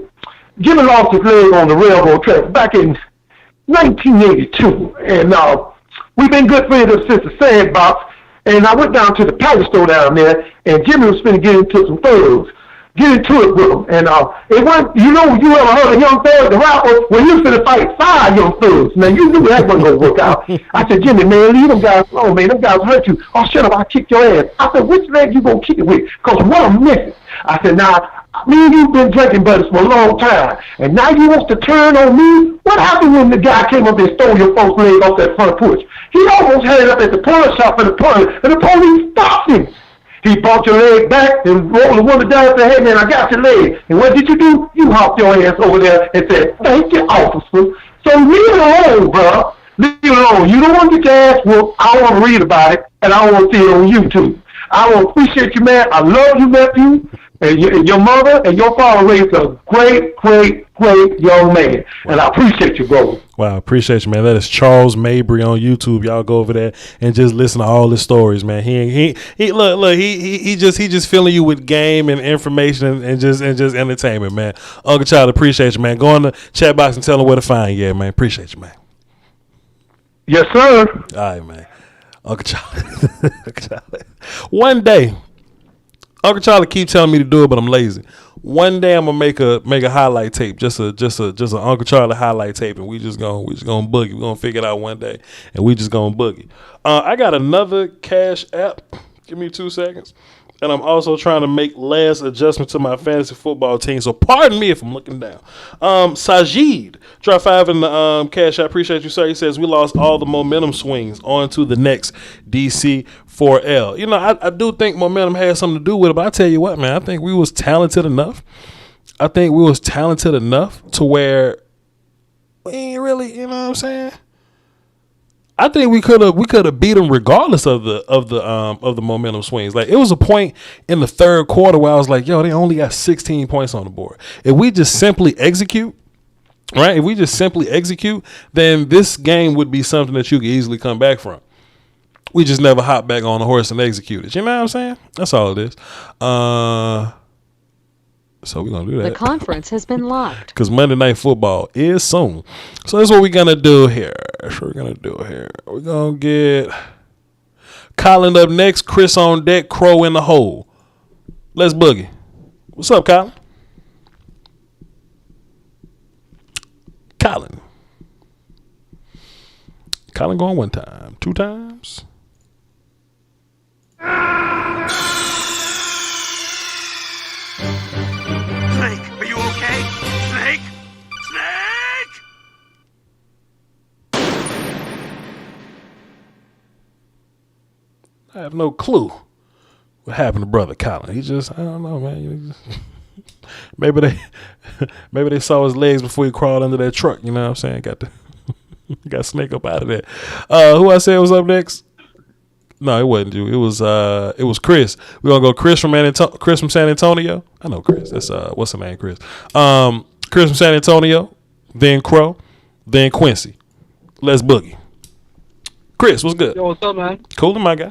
Jimmy lost his leg on the railroad track back in 1982. And we've been good friends since the sandbox. And I went down to the powder store down there, and Jimmy was finna get into some thugs. Get into it with him. And it wasn't, you ever heard a young thug, the rapper, when he was finna fight 5 young thugs. Man, you knew that wasn't gonna work out. I said, Jimmy, man, leave them guys alone, man. Them guys hurt you. Oh, shut up, I'll kick your ass. I said, which leg you gonna kick it with? Because what I'm missing. I said, now, me and you've been drinking buddies for a long time, and now you want to turn on me? What happened when the guy came up and stole your folks' leg off that front porch? He almost had it up at the pawn shop and the police stopped him. He brought your leg back and rolled the woman down and said, hey, man, I got your leg. And what did you do? You hopped your ass over there and said, thank you, officer. So leave it alone, bro. Leave it alone. You don't want to get your ass whooped. I want to read about it, and I want to see it on YouTube. I want to appreciate you, man. I love you, nephew. And your mother and your father raised a great, great, great young man. And I appreciate you, bro. Wow, appreciate you, man. That is Charles Mabry on YouTube. Y'all go over there and just listen to all his stories, man. He just filling you with game and information and just entertainment, man. Uncle Child, appreciate you, man. Go in the chat box and tell him where to find you, yeah, man. Appreciate you, man. Yes, sir. All right, man. Uncle Child. One day, Uncle Charlie keep telling me to do it, but I'm lazy. One day I'm gonna make a highlight tape, just a Uncle Charlie highlight tape, and we just gonna boogie. We're gonna figure it out one day, and we just gonna boogie. I got another Cashapp. Give me 2 seconds. And I'm also trying to make last adjustment to my fantasy football team. So pardon me if I'm looking down. Sajid, drop 5 in the cash. I appreciate you, sir. He says, we lost all the momentum swings on to the next DC4L. You know, I do think momentum has something to do with it. But I tell you what, man, I think we was talented enough. To where we ain't really, you know what I'm saying? I think we could have beat them regardless of the momentum swings. Like, it was a point in the third quarter where I was like, yo, they only got 16 points on the board. If we just simply execute, right? If we just simply execute, then this game would be something that you could easily come back from. We just never hop back on the horse and execute it. You know what I'm saying? That's all it is. So we're going to do that. The conference has been locked. Because Monday Night Football is soon. So that's what we're going to do here. We're going to get Colin up next. Chris on deck. Crow in the hole. Let's boogie. What's up, Colin? Colin going 1 time. 2 times. Snake, are you okay? Snake? I have no clue what happened to brother Colin. He just, I don't know, man. Maybe they saw his legs before he crawled under that truck. You know what I'm saying? Got Snake up out of there. Who I said was up next? No, it wasn't you. It was Chris. We're gonna go Chris from San Antonio. I know Chris. That's what's the name, Chris? Chris from San Antonio, then Crow, then Quincy. Let's boogie. Chris, what's good? Yo, what's up, man? Cool, my guy.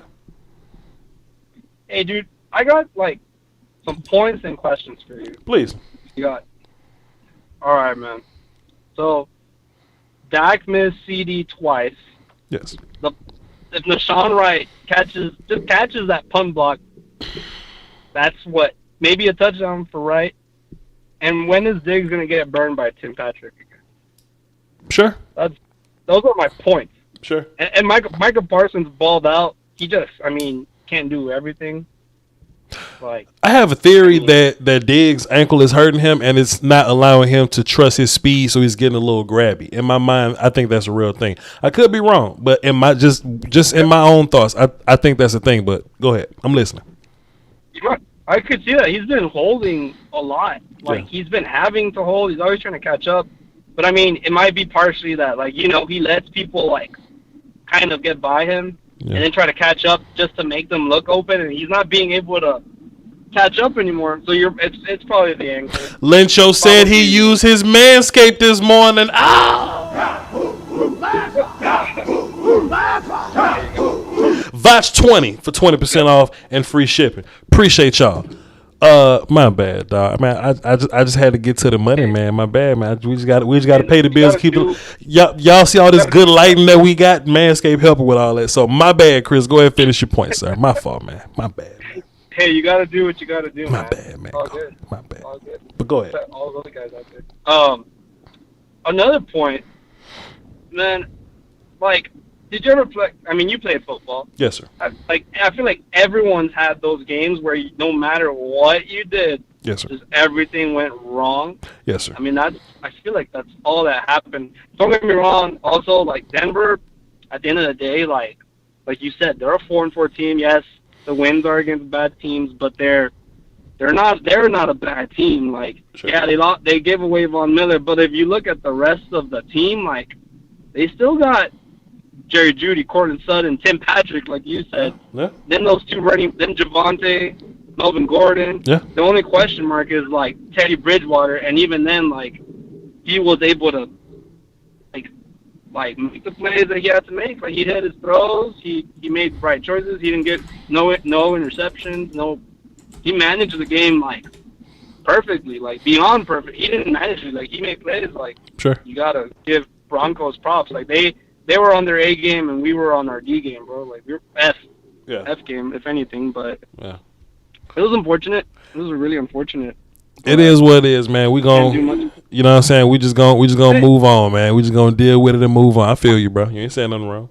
Hey, dude, I got like some points and questions for you. Please. You got. All right, man. So, Dak missed CD twice. Yes. If Nashawn Wright catches that punt block, that's what, maybe a touchdown for Wright. And when is Diggs gonna get burned by Tim Patrick again? Sure. Those are my points. Sure. And Micah Parsons balled out. He just, can't do everything. Like, I have a theory that Diggs' ankle is hurting him, and it's not allowing him to trust his speed, so he's getting a little grabby. In my mind, I think that's a real thing. I could be wrong, but in my just in my own thoughts, I think that's a thing. But go ahead, I'm listening. I could see that. He's been holding a lot. He's been having to hold. He's always trying to catch up. But it might be partially that, he lets people kind of get by him. Yeah. And then try to catch up just to make them look open, and he's not being able to catch up anymore. So it's probably the angle. Lencho said he used his Manscaped this morning. Voch 20 for 20% off and free shipping. Appreciate y'all. My bad, dog. Man, I just had to get to the money, man. My bad, man. We just got to pay the bills. Keep it. Y'all see all this good lighting that we got? Manscaped helping with all that. So my bad, Chris. Go ahead and finish your point, sir. My fault, man. My bad. Man. Hey, you got to do what you got to do, my bad, man. All good. My bad. All good. But go ahead. All those other guys out there. Another point, man. Did you ever play? You played football. Yes, sir. I feel like everyone's had those games where no matter what you did, yes, sir, just everything went wrong. Yes, sir. I feel like that's all that happened. Don't get me wrong. Also, Denver, at the end of the day, like you said, they're a 4-4 team. Yes, the wins are against bad teams, but they're not a bad team. Sure. Yeah, they gave away Von Miller, but if you look at the rest of the team, they still got Jerry Jeudy, Cortland Sutton, Tim Patrick, like you said. Yeah. Then those two then Javonte, Melvin Gordon. Yeah. The only question mark is Teddy Bridgewater, and even then he was able to make the plays that he had to make. He hit his throws, he made the right choices. He didn't get no interceptions. He managed the game perfectly, beyond perfect. He didn't manage it. He made plays. Sure. You gotta give Broncos props. They were on their A game and we were on our D game, bro. We were F game, if anything. But yeah. It was unfortunate. It was really unfortunate. It is what it is, man. We gon', you know what I'm saying? We just gonna move on, man. We just gonna deal with it and move on. I feel you, bro. You ain't saying nothing wrong.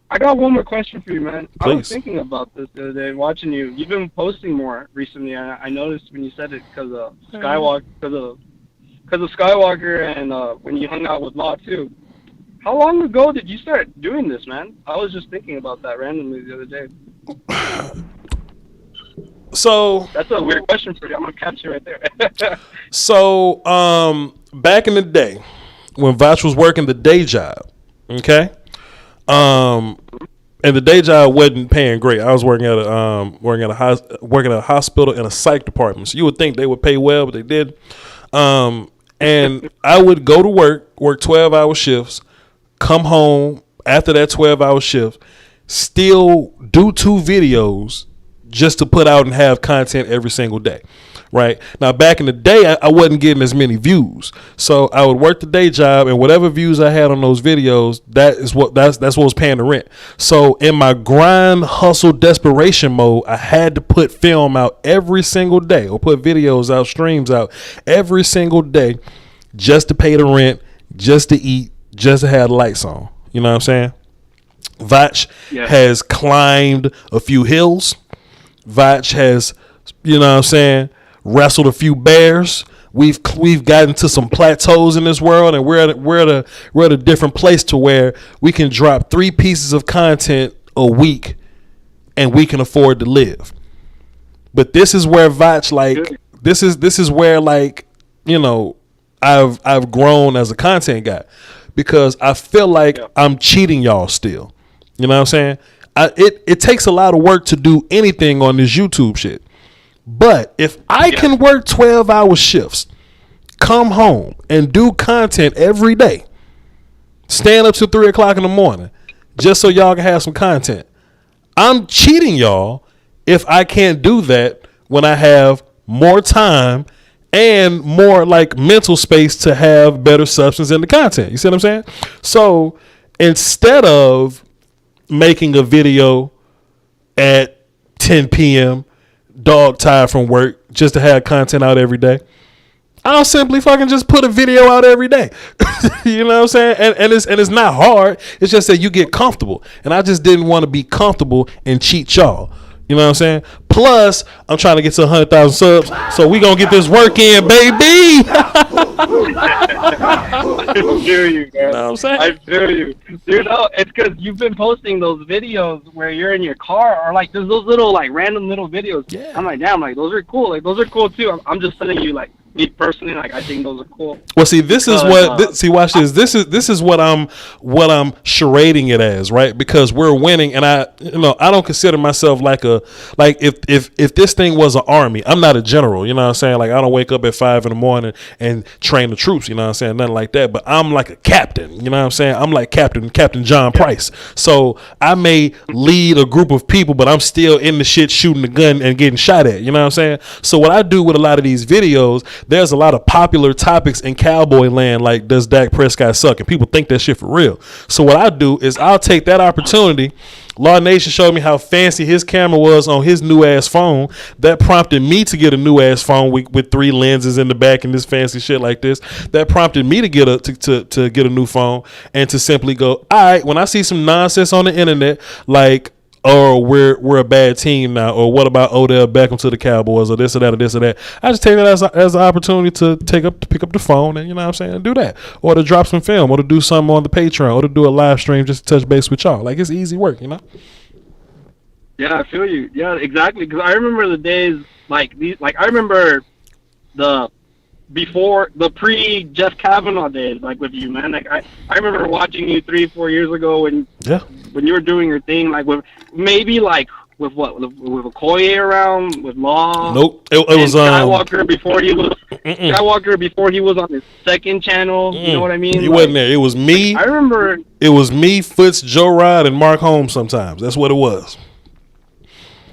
I got one more question for you, man. Please. I was thinking about this the other day, watching you. You've been posting more recently. I noticed when you said it because of Skywalker, because of Skywalker, and when you hung out with Law too. How long ago did you start doing this, man? I was just thinking about that randomly the other day. So that's a weird question for you. I'm gonna catch you right there. So, back in the day, when Voch was working the day job, okay, and the day job wasn't paying great. I was working at a hospital in a psych department. So you would think they would pay well, but they did. And I would go to work 12-hour shifts, come home after that 12-hour shift, still do 2 videos just to put out and have content every single day. Right now, back in the day, I wasn't getting as many views, so I would work the day job, and whatever views I had on those videos, that's what was paying the rent. So in my grind, hustle, desperation mode, I had to put film out every single day, or put videos out, streams out every single day, just to pay the rent, just to eat, just to have the lights on. You know what I'm saying? Voch has climbed a few hills. Voch has, you know what I'm saying, wrestled a few bears. We've gotten to some plateaus in this world, and we're at a different place to where we can drop 3 pieces of content a week, and we can afford to live. But this is where Voch, like, this is where, like, you know, I've grown as a content guy, because I feel like I'm cheating y'all still. You know what I'm saying? It takes a lot of work to do anything on this YouTube shit. But if I can work 12-hour shifts, come home and do content every day, stand up till 3 o'clock in the morning, just so y'all can have some content, I'm cheating y'all if I can't do that when I have more time and more, like, mental space to have better substance in the content. You see what I'm saying? So instead of making a video at 10 p.m., dog tired from work, just to have content out every day, I'll simply fucking just put a video out every day. You know what I'm saying? And it's not hard. It's just that you get comfortable. And I just didn't want to be comfortable and cheat y'all. You know what I'm saying? Plus, I'm trying to get to 100,000 subs, so we gonna get this work in, baby. I feel you, man. You know what I'm saying? I feel you. Dude, no, it's because you've been posting those videos where you're in your car, or like there's those little, like, random little videos. Yeah. I'm like, damn, like, those are cool. Like, those are cool too. I'm just telling you, like, me personally, like, I think those are cool. Well, see, this is what see. Watch this. This is what I'm charading it as, right? Because we're winning, and I don't consider myself like if this thing was an army, I'm not a general. You know what I'm saying? Like, I don't wake up at 5 a.m. and train the troops. You know what I'm saying? Nothing like that. But I'm like a captain. You know what I'm saying? I'm like Captain John Price. So I may lead a group of people, but I'm still in the shit shooting the gun and getting shot at. You know what I'm saying? So what I do with a lot of these videos, there's a lot of popular topics in cowboy land, like, does Dak Prescott suck? And people think that shit for real. So what I do is I'll take that opportunity. Law Nation showed me how fancy his camera was on his new ass phone. That prompted me to get a new ass phone with 3 lenses in the back and this fancy shit like this. That prompted me to get a new phone, and to simply go, all right, when I see some nonsense on the internet, like, or we're a bad team now, or what about Odell Beckham to the Cowboys, or this or that, or this or that, I just take that as an opportunity to pick up the phone, and, you know what I'm saying, and do that, or to drop some film, or to do something on the Patreon, or to do a live stream just to touch base with y'all. Like, it's easy work, you know. Yeah, I feel you. Yeah, exactly. Because I remember the days like these. Like, I remember the pre Jeff Kavanaugh days, like, with you, man. Like, I remember watching you 3-4 years ago when you were doing your thing, like, with maybe, like, with Okoye around, with Law. Nope, it was Skywalker before he was Skywalker before he was on his second channel. You know what I mean? He wasn't there. It was me. I remember. It was me, Foots, Joe Rod, and Mark Holmes. Sometimes that's what it was.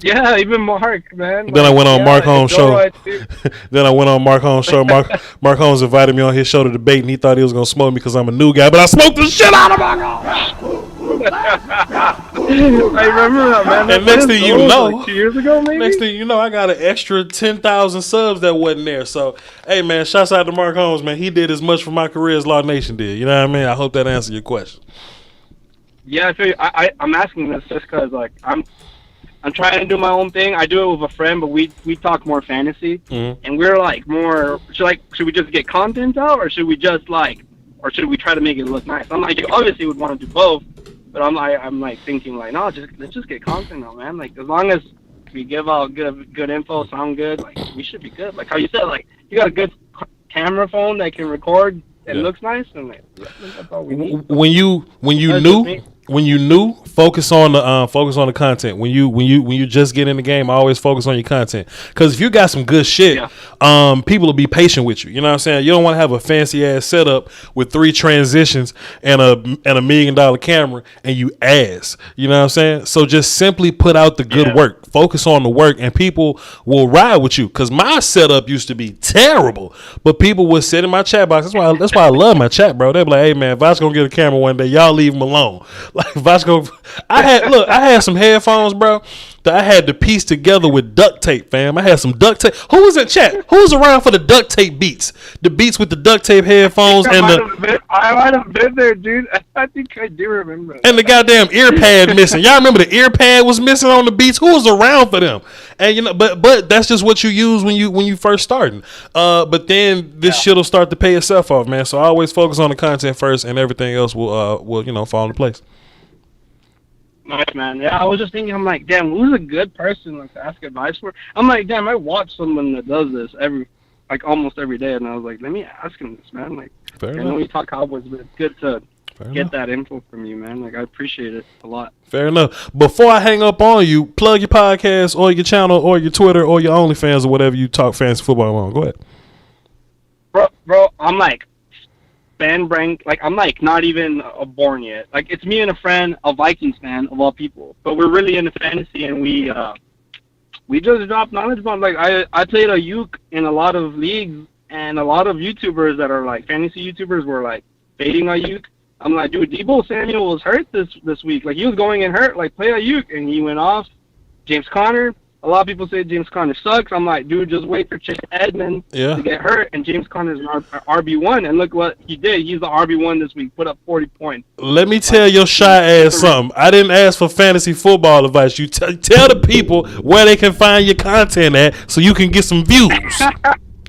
Yeah, even Mark, man. Then I went on Mark Holmes' show. Then I went on Mark Holmes' show. Mark Holmes invited me on his show to debate, and he thought he was gonna smoke me because I'm a new guy, but I smoked the shit out of Mark Holmes. I remember that, man. And next thing you know, like 2 years ago, maybe. Next thing you know, I got an extra 10,000 subs that wasn't there. So, hey, man, shouts out to Mark Holmes, man. He did as much for my career as Law Nation did. You know what I mean? I hope that answered your question. Yeah, I feel you. I'm asking this just because, like, I'm trying to do my own thing. I do it with a friend, but we talk more fantasy, and we're like more. Should we just get content out, or should we just or should we try to make it look nice? I'm like, you obviously would want to do both, but I'm like thinking like, no, let's just get content out, man. Like, as long as we give out good info, sound good, like we should be good. Like how you said, like you got a good camera phone that can record and looks nice, and like that's all we need. When you knew, focus on the content. When you just get in the game, always focus on your content. Because if you got some good shit, people will be patient with you. You know what I'm saying? You don't want to have a fancy ass setup with 3 transitions and a $1 million camera and you ass. You know what I'm saying? So just simply put out the good work. Focus on the work, and people will ride with you. Because my setup used to be terrible, but people would sit in my chat box. That's why I love my chat, bro. They'd be like, "Hey man, Voch gonna get a camera one day. Y'all leave him alone." Like Voch I had some headphones, bro, that I had to piece together with duct tape, fam. I had some duct tape. Who was in chat? Who was around for the duct tape beats? The beats with the duct tape headphones I might have been there, dude. I think I do remember. And the goddamn ear pad missing. Y'all remember the ear pad was missing on the beats? Who was around for them? And you know, but that's just what you use when you first starting. But then this shit'll start to pay itself off, man. So I always focus on the content first, and everything else will fall into place. Nice, man. Yeah, I was just thinking, I'm like, damn, who's a good person like to ask advice for? I'm like, damn, I watch someone that does this almost every day, and I was like, let me ask him this, man. Like, I know we talk Cowboys, but it's good to get that info from you, man. Like, I appreciate it a lot. Fair enough. Before I hang up on you, plug your podcast or your channel or your Twitter or your OnlyFans or whatever you talk fantasy football on. Go ahead. Bro, I'm like, like I'm like not even born yet. Like it's me and a friend, a Vikings fan of all people, but we're really into fantasy, and we just dropped knowledge bomb. Like I played a uke in a lot of leagues, and a lot of YouTubers that are like fantasy YouTubers were like fading a uke. I'm like, dude, Deebo Samuel was hurt this week. Like he was going in hurt, like play a uke, and he went off. James Conner. A lot of people say James Conner sucks. I'm like, dude, just wait for Chase Edmonds to get hurt, and James Conner's an RB1, and look what he did. He's the RB1 this week, put up 40 points. Let me tell your shy ass something. I didn't ask for fantasy football advice. You tell the people where they can find your content at so you can get some views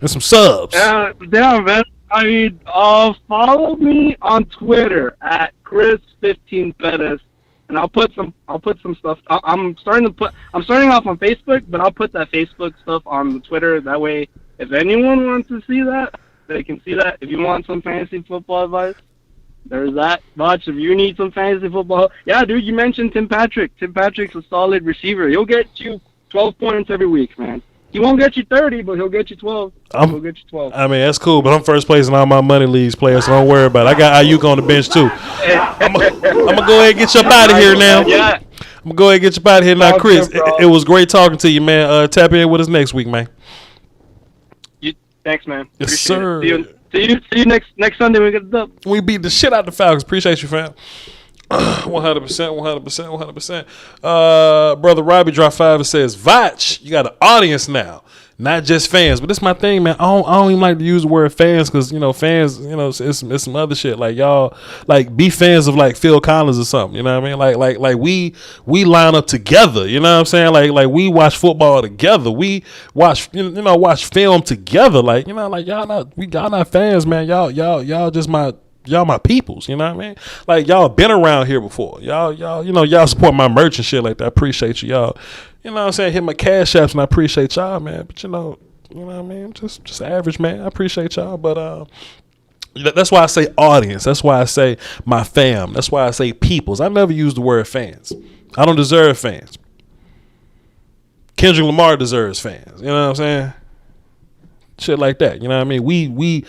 and some subs. Yeah, man. I mean, follow me on Twitter at Chris15Pettis. And I'll put some stuff. I'm starting off on Facebook, but I'll put that Facebook stuff on Twitter. That way, if anyone wants to see that, they can see that. If you want some fantasy football advice, there's that. Voch, if you need some fantasy football, yeah, dude, you mentioned Tim Patrick. Tim Patrick's a solid receiver. He'll get you 12 points every week, man. He won't get you 30, but he'll get you 12. He'll get you 12. I mean, that's cool, but I'm first place in all my money leagues players, so don't worry about it. I got Ayuk on the bench, too. I'm going to go ahead and get you up out of here now. Yeah. I'm going to go ahead and get you up out of here now, Chris. It was great talking to you, man. Tap in with us next week, man. Thanks, man. Yes, sir. See you next Sunday when we get the dub. We beat the shit out of the Falcons. Appreciate you, fam. 100%. Brother Robbie dropped 5 and says, Voch, you got an audience now, not just fans. But this is my thing, man. I don't even like to use the word fans because, fans, it's some other shit. Like, y'all, like, be fans of, like, Phil Collins or something. You know what I mean? Like we line up together. You know what I'm saying? Like we watch football together. We watch, watch film together. Like, y'all not fans, man. Y'all just y'all my peoples, you know what I mean? Like, y'all been around here before. Y'all support my merch and shit like that. I appreciate you, y'all. You know what I'm saying? Hit my Cashapp, and I appreciate y'all, man. But you know what I mean? Just average, man. I appreciate y'all, but that's why I say audience. That's why I say my fam. That's why I say peoples. I never use the word fans. I don't deserve fans. Kendrick Lamar deserves fans. You know what I'm saying? Shit like that. You know what I mean? We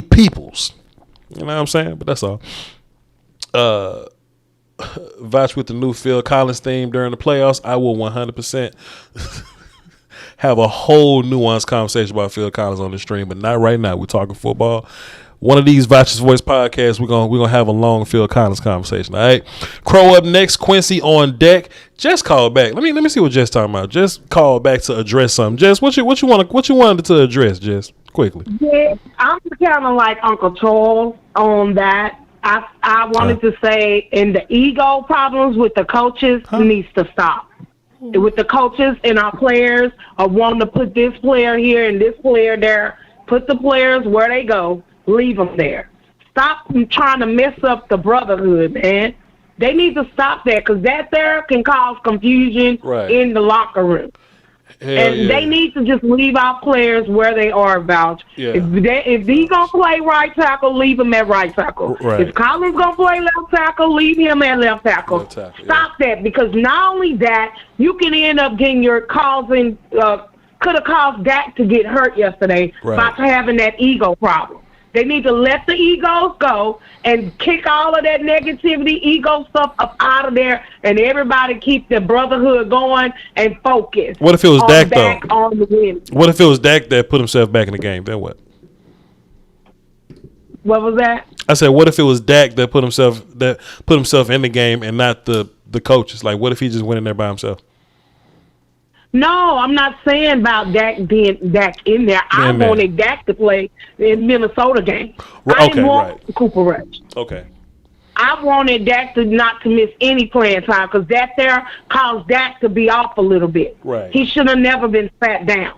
peoples. You know what I'm saying? But that's all. Voch with the new Phil Collins theme during the playoffs. I will 100% have a whole nuanced conversation about Phil Collins on the stream, but not right now. We're talking football. one of these Voch's Voice podcasts, we're gonna have a long Phil Collins conversation. All right, Crow up next. Quincy on deck. Just call back. Let me see what Jess talking about. Just call back to address something. Jess, what you wanted to address, Jess, quickly. Yeah, I'm kind of like Uncle Charles on that. I wanted to say, in the ego problems with the coaches needs to stop. With the coaches and our players of wanting to put this player here and this player there, put the players where they go, leave them there. Stop trying to mess up the brotherhood, man. They need to stop that because that there can cause confusion in the locker room. They need to just leave our players where they are, Vouch. Yeah. If he's going to play right tackle, leave him at right tackle. Right. If Collins going to play left tackle, leave him at left tackle. Stop that, because not only that, you can end up getting could have caused Dak to get hurt yesterday by having that ego problem. They need to let the egos go and kick all of that negativity, ego stuff up out of there, and everybody keep the brotherhood going and focus. What if it was Dak though? On the win. What if it was Dak that put himself back in the game? Then what? What was that? I said, what if it was Dak that put himself in the game and not the coaches? Like, what if he just went in there by himself? No, I'm not saying about Dak being Dak in there. I wanted Dak to play in Minnesota game. I didn't want Cooper Rush. Okay. I wanted Dak not to miss any playing time because that there caused Dak to be off a little bit. Right. He should have never been sat down.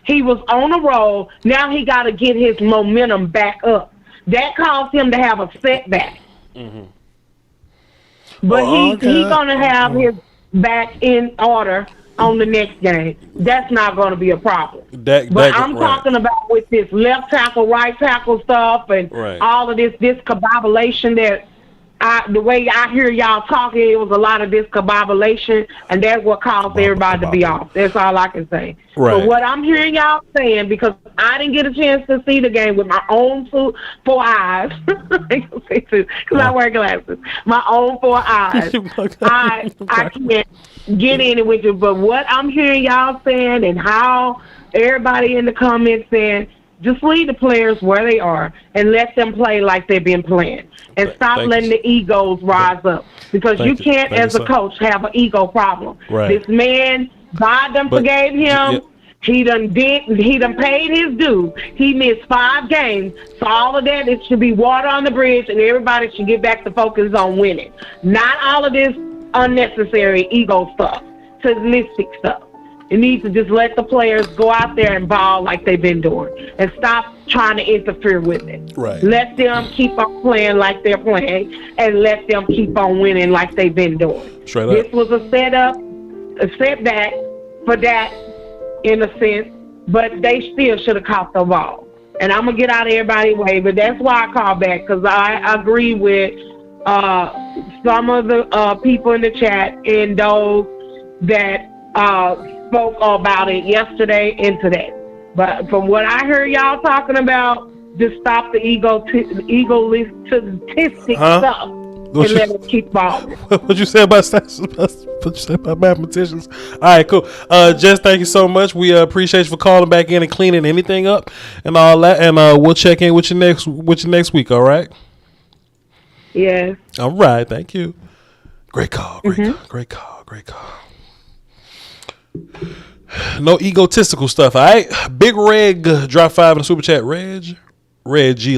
He was on a roll. Now he got to get his momentum back up. That caused him to have a setback. Mm-hmm. But he's going to have his back in order on the next game. That's not going to be a problem. I'm talking about with this left tackle, right tackle stuff and all of this discombobulation that the way I hear y'all talking, it was a lot of discombobulation, and that's what caused everybody to be off. That's all I can say. Right. But what I'm hearing y'all saying, because I didn't get a chance to see the game with my own four eyes, because I wear glasses, my own four eyes, I can't get in it with you. But what I'm hearing y'all saying and how everybody in the comments saying, just leave the players where they are and let them play like they've been playing. And stop letting the egos rise up. Because you can't, as a coach, have an ego problem. Right. This man, God done forgave him. He done paid his due. He missed 5 games. So all of that, it should be water on the bridge, and everybody should get back to focus on winning. Not all of this unnecessary ego stuff, sadistic stuff. You need to just let the players go out there and ball like they've been doing and stop trying to interfere with it. Right. Let them keep on playing like they're playing and let them keep on winning like they've been doing. Straight up. This was a setback for that in a sense, but they still should have caught the ball. And I'm going to get out of everybody's way, but that's why I call back, because I agree with some of the people in the chat and those that spoke about it yesterday and today. But from what I heard y'all talking about, just stop the egotistic stuff and let them keep balling. What you say about mathematicians? All right, cool. Jess, thank you so much. We appreciate you for calling back in and cleaning anything up and all that. And we'll check in with you next week. All right. Yes. All right. Thank you. Great call. Great call. No egotistical stuff, all right? Big Reg drop 5 in the super chat. Reggie,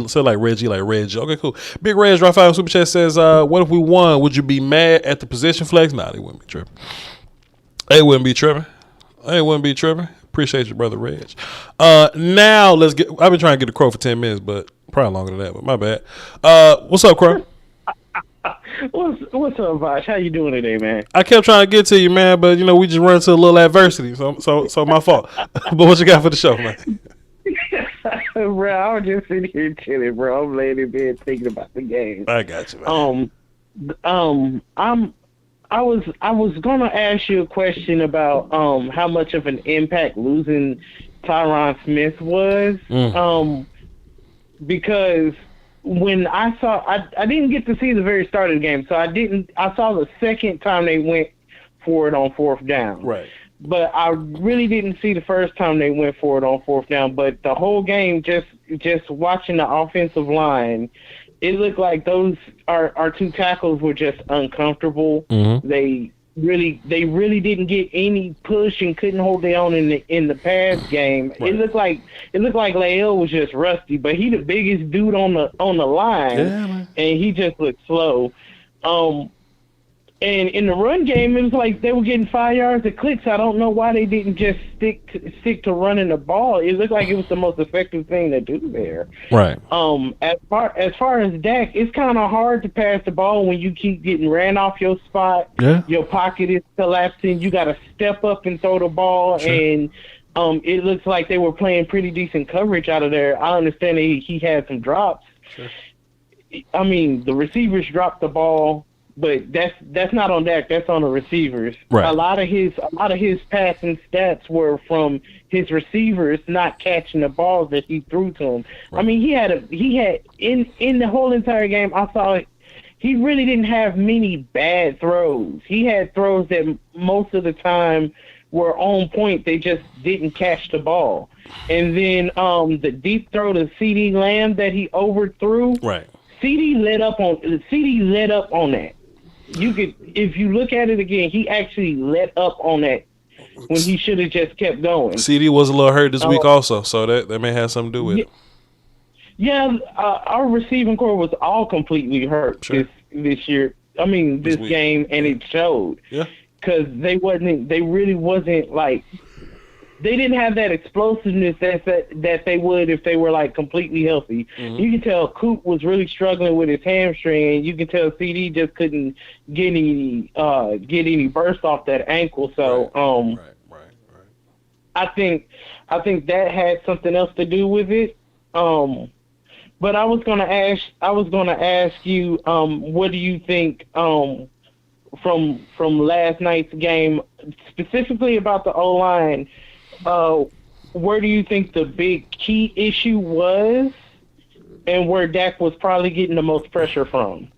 so like Reggie, like Reg. Okay, cool. Big Reg drop 5 in the super chat says, what if we won? Would you be mad at the position flex? Nah, they wouldn't be tripping. Appreciate you, brother Reg. Now let's get. I've been trying to get the Crow for 10 minutes, but probably longer than that. But my bad. What's up, Crow? What's up, Voch? How you doing today, man? I kept trying to get to you, man, but we just run into a little adversity, so my fault. But what you got for the show, man? Bro, I was just sitting here chilling, bro. I'm laying in bed thinking about the game. I got you, man. I was gonna ask you a question about how much of an impact losing Tyron Smith was. Because when I didn't get to see the very start of the game, so I saw the second time they went for it on 4th down. Right. but I really didn't see the first time they went for it on fourth down. But the whole game, just watching the offensive line, it looked like those our two tackles were just uncomfortable. Mm-hmm. They really didn't get any push and couldn't hold their own in the pass game. Right. It looked like Lael was just rusty, but he the biggest dude on the line, and he just looked slow. And in the run game, it was like they were getting 5 yards of clicks. I don't know why they didn't just stick to running the ball. It looked like it was the most effective thing to do there. Right. As far as Dak, it's kind of hard to pass the ball when you keep getting ran off your spot. Yeah. Your pocket is collapsing. You got to step up and throw the ball. Sure. And it looks like they were playing pretty decent coverage out of there. I understand he had some drops. Sure. I mean, the receivers dropped the ball. But that's not on Dak. That's on the receivers. Right. A lot of his passing stats were from his receivers not catching the balls that he threw to him. Right. I mean, he had in the whole entire game. I saw he really didn't have many bad throws. He had throws that most of the time were on point. They just didn't catch the ball. And then the deep throw to CD Lamb that he overthrew. Right. CD let up on that. You could, if you look at it again, he actually let up on that when he should have just kept going. CD was a little hurt this week also, so that may have something to do with it. Yeah, our receiving core was all completely hurt this year. I mean, this game, and it showed. Yeah, because they really wasn't like. They didn't have that explosiveness that they would if they were like completely healthy. Mm-hmm. You can tell Coop was really struggling with his hamstring, and you can tell CD just couldn't get any burst off that ankle. So right. I think that had something else to do with it. But I was gonna ask you, what do you think from last night's game, specifically about the O-line? Where do you think the big key issue was, and where Dak was probably getting the most pressure from?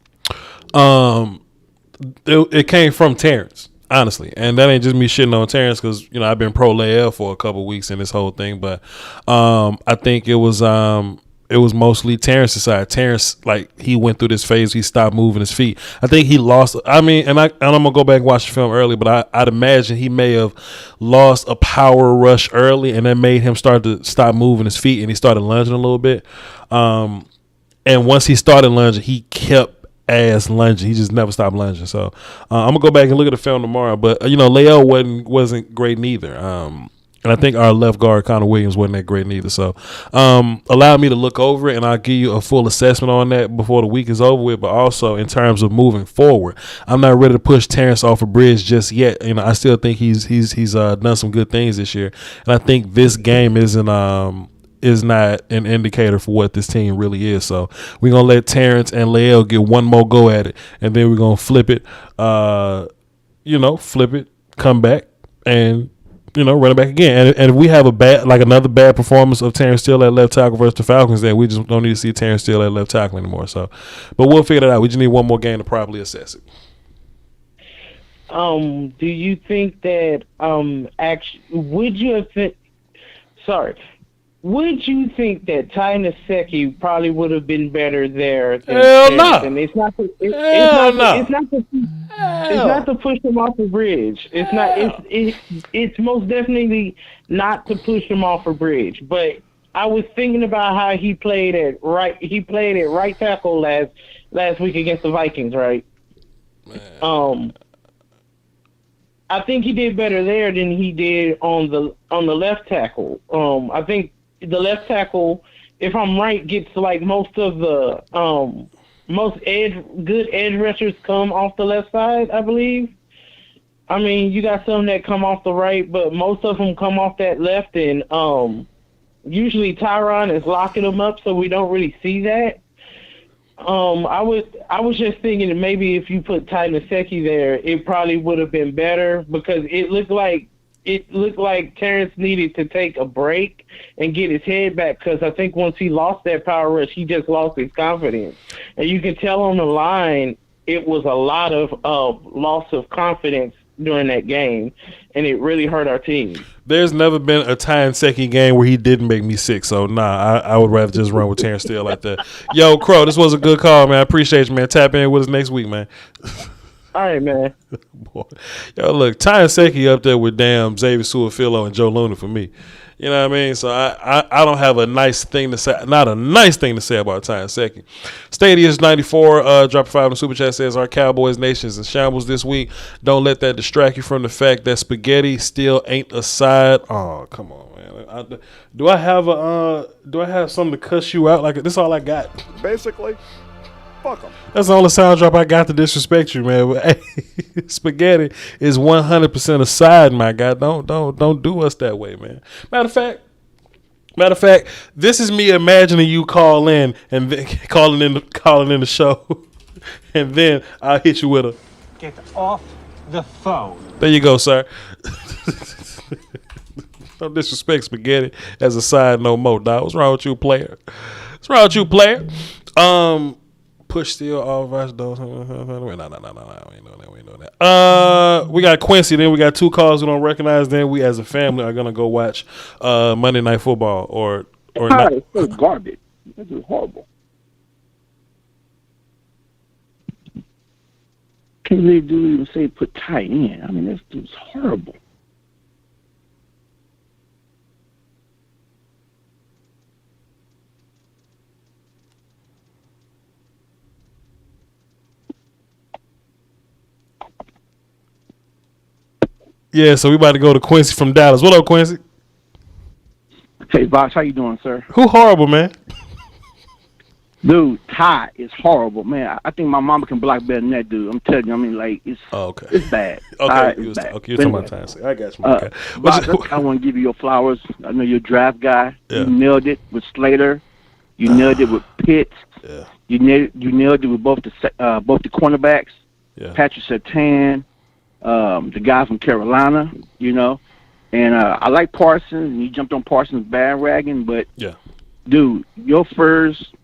It came from Terrence, honestly, and that ain't just me shitting on Terrence because I've been pro Lael for a couple weeks in this whole thing, but I think it was mostly Terrence's side. Terrence, like, he went through this phase. He stopped moving his feet. I think he lost. I mean, and I'm gonna go back and watch the film early, but I'd imagine he may have lost a power rush early, and that made him start to stop moving his feet, and he started lunging a little bit. And once he started lunging, he kept lunging. He just never stopped lunging. So I'm gonna go back and look at the film tomorrow. But Lael wasn't great neither. And I think our left guard, Connor Williams, wasn't that great neither. So allow me to look over it, and I'll give you a full assessment on that before the week is over with. But also in terms of moving forward, I'm not ready to push Terrence off a bridge just yet. I still think he's done some good things this year. And I think this game is not an indicator for what this team really is. So we're going to let Terrence and Lael get one more go at it, and then we're going to flip it, come back, and run it back again. And if we have another bad performance of Terrence Steele at left tackle versus the Falcons, then we just don't need to see Terrence Steele at left tackle anymore. So, but we'll figure it out. We just need one more game to properly assess it. Do you think that would you think that Ty Nsekhe probably would have been better there than Hell no. And it's not to push him off the bridge. It's not. It's most definitely not to push him off a bridge. But I was thinking about how he played at right. He played at right tackle last week against the Vikings, right? Man. I think he did better there than he did on the left tackle. I think the left tackle, if I'm right, gets like most of the good edge rushers come off the left side, I believe. I mean, you got some that come off the right, but most of them come off that left, and usually Tyron is locking them up, so we don't really see that. I was just thinking that maybe if you put Ty Nsekhe there, it probably would have been better, because it looked like Terrence needed to take a break and get his head back, because I think once he lost that power rush, he just lost his confidence. And you can tell on the line it was a lot of loss of confidence during that game, and it really hurt our team. There's never been a Ty Nsekhe game where he didn't make me sick. So, I would rather just run with Terrence Steele like that. Yo, Crow, this was a good call, man. I appreciate you, man. Tap in with us next week, man. All right, man. Boy. Yo, look, Ty Nsekhe up there with damn Xavier Su'a-Filo and Joe Luna for me. You know what I mean? So I don't have a nice thing to say, not a nice thing to say about Ty Nsekhe. Stadius 94, drop a 5 in the super chat, says our Cowboys nation's in shambles this week. Don't let that distract you from the fact that spaghetti still ain't a side. Oh, come on, man. Do I have something to cuss you out? Like, this is all I got. Basically, fuck them. That's the only sound drop I got to disrespect you, man. But, hey, spaghetti is 100% a side, my guy. Don't do us that way, man. Matter of fact, this is me imagining you call in and then calling in the show, and then I'll hit you with a get off the phone. There you go, sir. Don't disrespect spaghetti as a side no more, dog. What's wrong with you, player? Push Steel, all vice those. No, we ain't doing that. We got Quincy, then we got 2 calls we don't recognize. Then we, as a family, are gonna go watch Monday Night Football or not. It's so garbage. This is horrible. Can't believe dude even say put tight in. I mean, this dude's horrible. Yeah, so we about to go to Quincy from Dallas. What up, Quincy? Hey, Voch, how you doing, sir? Who horrible, man? Dude, Ty is horrible, man. I think my mama can block better than that dude. I'm telling you, I mean, like, it's it's bad. Okay, it's bad. You're talking about Ty. I got you. Okay. Voch, I want to give you your flowers. I know you're a draft guy. Yeah. You nailed it with Slater. You nailed it with Pitts. Yeah. You nailed it with both the cornerbacks. Yeah. Patrick Surtain. The guy from Carolina, you know, and I like Parsons, and you jumped on Parsons bandwagon, but dude, your first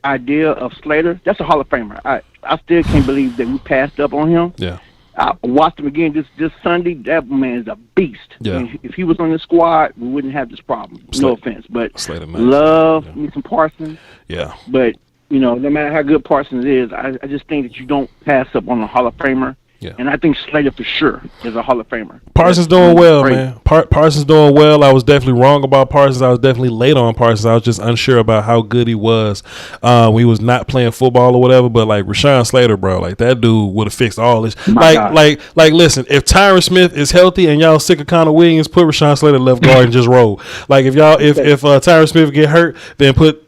idea of Slater, that's a Hall of Famer. I still can't believe that we passed up on him. Yeah, I watched him again this Sunday. That man is a beast. Yeah, and if he was on the squad, we wouldn't have this problem. No offense, but Slater, love me some Parsons. Yeah, but you know, no matter how good Parsons is, I just think that you don't pass up on a Hall of Famer. Yeah. And I think Slater for sure is a Hall of Famer. Parsons doing well, man. Parsons doing well. I was definitely wrong about Parsons. I was definitely late on Parsons. I was just unsure about how good he was when he was not playing football or whatever. But like Rashawn Slater, bro, like that dude would have fixed all this. Like, listen, if Tyron Smith is healthy and y'all sick of Connor Williams, put Rashawn Slater left guard and just roll. Like if Tyron Smith get hurt, then put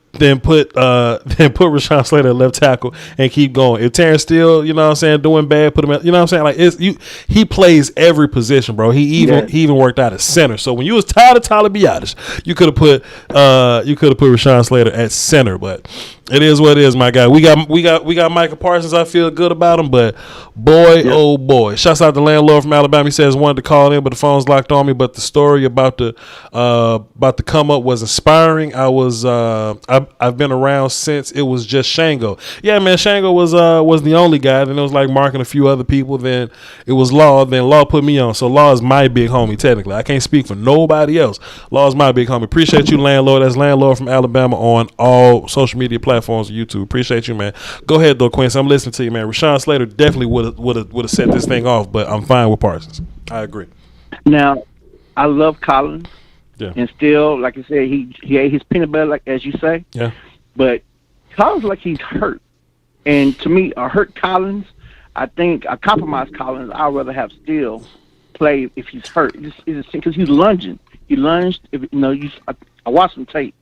Rashawn Slater at left tackle and keep going. If Terrence Steele, you know what I'm saying, doing bad, put him at, you know what I'm saying? Like he plays every position, bro. He even worked out at center. So when you was tired of Tyler Biadasz, you could have put Rashawn Slater at center, but it is what it is, my guy. We got Micah Parsons. I feel good about him, but boy, oh boy. Shouts out to landlord from Alabama. He says wanted to call in, but the phone's locked on me. But the story about the come up was inspiring. I've been around since it was just Shango. Yeah, man, Shango was the only guy. Then it was like Mark and a few other people. Then it was Law. Then Law put me on. So Law is my big homie, technically. I can't speak for nobody else. Law is my big homie. Appreciate you, landlord. That's landlord from Alabama on all social media platforms. YouTube. Appreciate you, man. Go ahead though, Quincy. I'm listening to you, man. Rashawn Slater definitely would have set this thing off, but I'm fine with Parsons. I agree. Now, I love Collins. Yeah. And still, like I said, he ate his peanut butter, like as you say. Yeah. But Collins, like he's hurt. And to me, a hurt Collins, I think a compromised Collins, I'd rather have Steele play if he's hurt. Because he's lunging. He lunged. I watched some tape.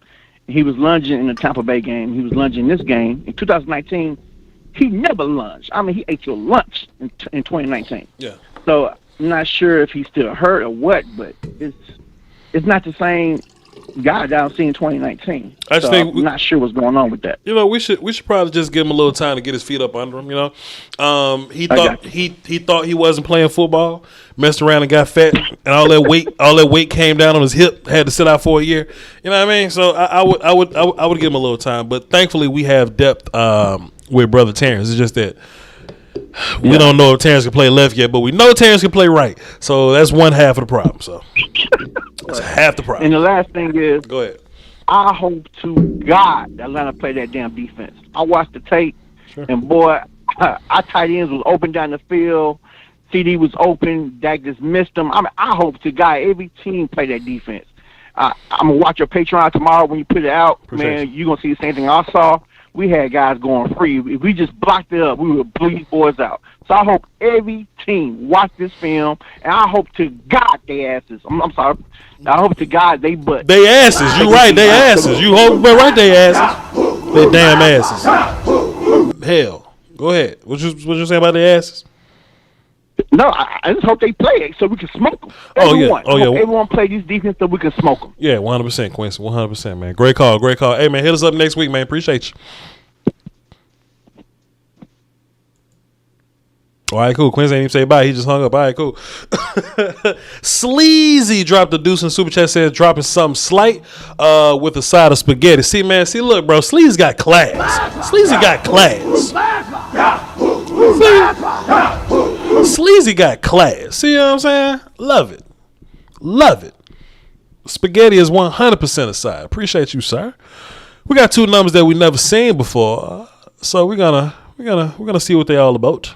He was lunging in the Tampa Bay game. He was lunging in this game. In 2019, he never lunged. I mean, he ate your lunch in 2019. Yeah. So I'm not sure if he's still hurt or what, but it's not the same guy that I was seeing in 2019. I'm not sure what's going on with that. You know, we should probably just give him a little time to get his feet up under him. You know, he thought he wasn't playing football, messed around and got fat, and all that weight came down on his hip. Had to sit out for a year. You know what I mean? So I would give him a little time. But thankfully, we have depth with brother Terrence. It's just that We don't know if Terrence can play left yet, but we know Terrence can play right. So that's one half of the problem. So that's half the problem. And the last thing is, go ahead. I hope to God Atlanta play that damn defense. I watched the tape, and boy, our tight ends was open down the field. CD was open. Dak just missed them. I hope to God every team play that defense. I'm gonna watch your Patreon tomorrow when you put it out. Man, you're gonna see the same thing I saw. We had guys going free. If we just blocked it up, we would blew these boys out. So I hope every team watch this film, and I hope to God they asses. I'm sorry. I hope to God they butt. They asses. You right. They asses. You hope they right. They asses. They damn asses. Hell. Go ahead. What you say about the asses? No, I just hope they play it so we can smoke them. Everyone play this defense so we can smoke them. Yeah, 100%, Quincy. 100%, man. Great call. Hey, man, hit us up next week, man. Appreciate you. All right, cool. Quincy ain't even say bye. He just hung up. All right, cool. Sleazy dropped the deuce in Super Chat, says dropping something slight with a side of spaghetti. See, man, look, bro. Sleazy got class. Sleazy got class. Sleazy got class. See what I'm saying? Love it. Love it. Spaghetti is 100% aside. Appreciate you, sir. We got two numbers that we never seen before. So we're gonna see what they all about.